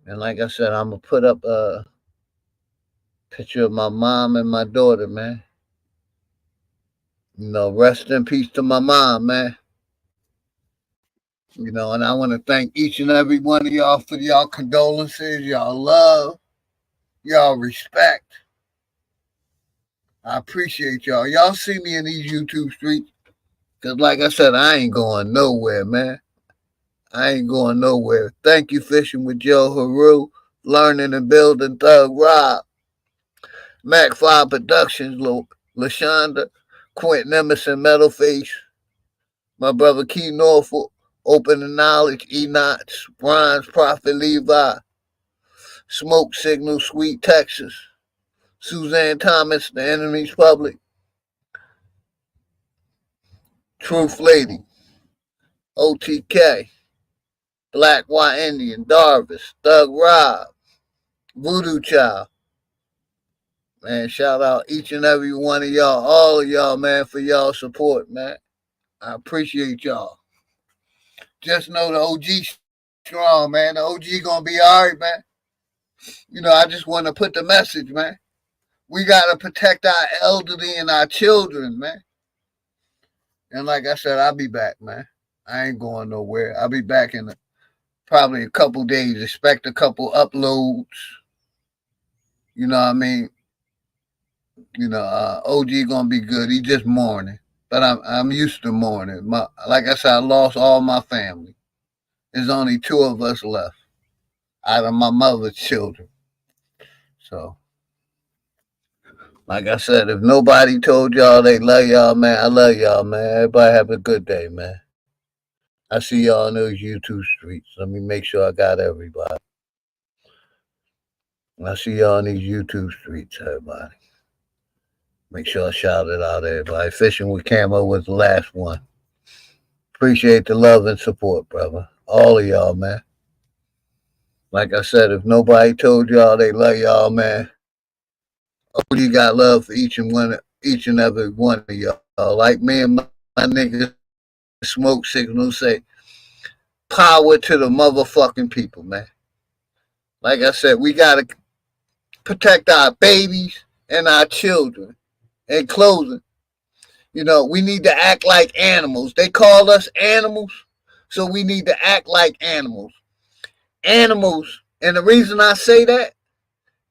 [SPEAKER 6] And like I said, I'm gonna put up a picture of my mom and my daughter, man. You know, rest in peace to my mom, man. You know, and I want to thank each and every one of y'all for y'all condolences, y'all love, y'all respect. I appreciate y'all. Y'all see me in these YouTube streets. Because like I said, I ain't going nowhere, man. I ain't going nowhere. Thank you, Fishing with Joe Haru, Learning and Building Thug Rob, Mac 5 Productions, LaShonda, Quentin Emerson, Metalface, my brother Key Norfolk, Open the Knowledge, Enoch, Bronze, Prophet Levi, Smoke Signal, Sweet Texas, Suzanne Thomas, The Enemy's Public, Truth Lady, OTK, Black White Indian, Darvis, Thug Rob, Voodoo Child. Man, shout out each and every one of y'all, all of y'all, man, for y'all support, man. I appreciate y'all. Just know the OG strong, man. The OG gonna be all right, man. You know, I just want to put the message, man. We gotta protect our elderly and our children, man. And like I said, I'll be back, man. I ain't going nowhere. I'll be back in probably a couple days. Expect a couple uploads. You know what I mean? You know, OG gonna be good. He just mourning, but I'm used to mourning. Like I said, I lost all my family. There's only 2 of us left out of my mother's children. So, like I said, if nobody told y'all they love y'all, man, I love y'all, man. Everybody have a good day, man. I see y'all in those YouTube streets. Let me make sure I got everybody. I see y'all in these YouTube streets, everybody. Make sure I shout it out, everybody. Fishing with Camo was the last one. Appreciate the love and support, brother. All of y'all, man. Like I said, if nobody told y'all they love y'all, man, OG got love for each and every one of y'all. Like me and my nigga Smoke Signal say, power to the motherfucking people, man. Like I said, we gotta protect our babies and our children. In closing, you know, we need to act like animals. They call us animals, so we need to act like animals. Animals, and the reason I say that,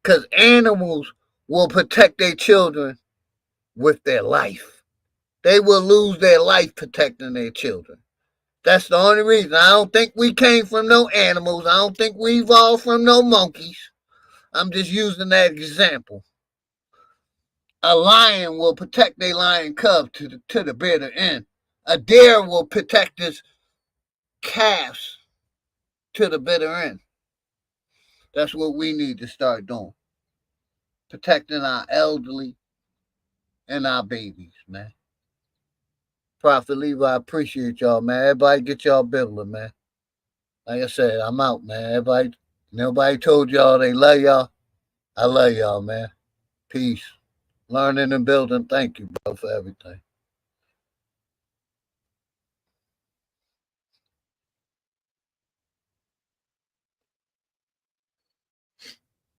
[SPEAKER 6] because animals will protect their children with their life. They will lose their life protecting their children. That's the only reason. I don't think we came from no animals. I don't think we evolved from no monkeys. I'm just using that example. A lion will protect their lion cub to the bitter end. A deer will protect his calves to the bitter end. That's what we need to start doing. Protecting our elderly and our babies, man. Prophet Levi, I appreciate y'all, man. Everybody get y'all Biblia, man. Like I said, I'm out, man. Nobody told y'all they love y'all. I love y'all, man. Peace. Learning and building. Thank you, bro, for everything.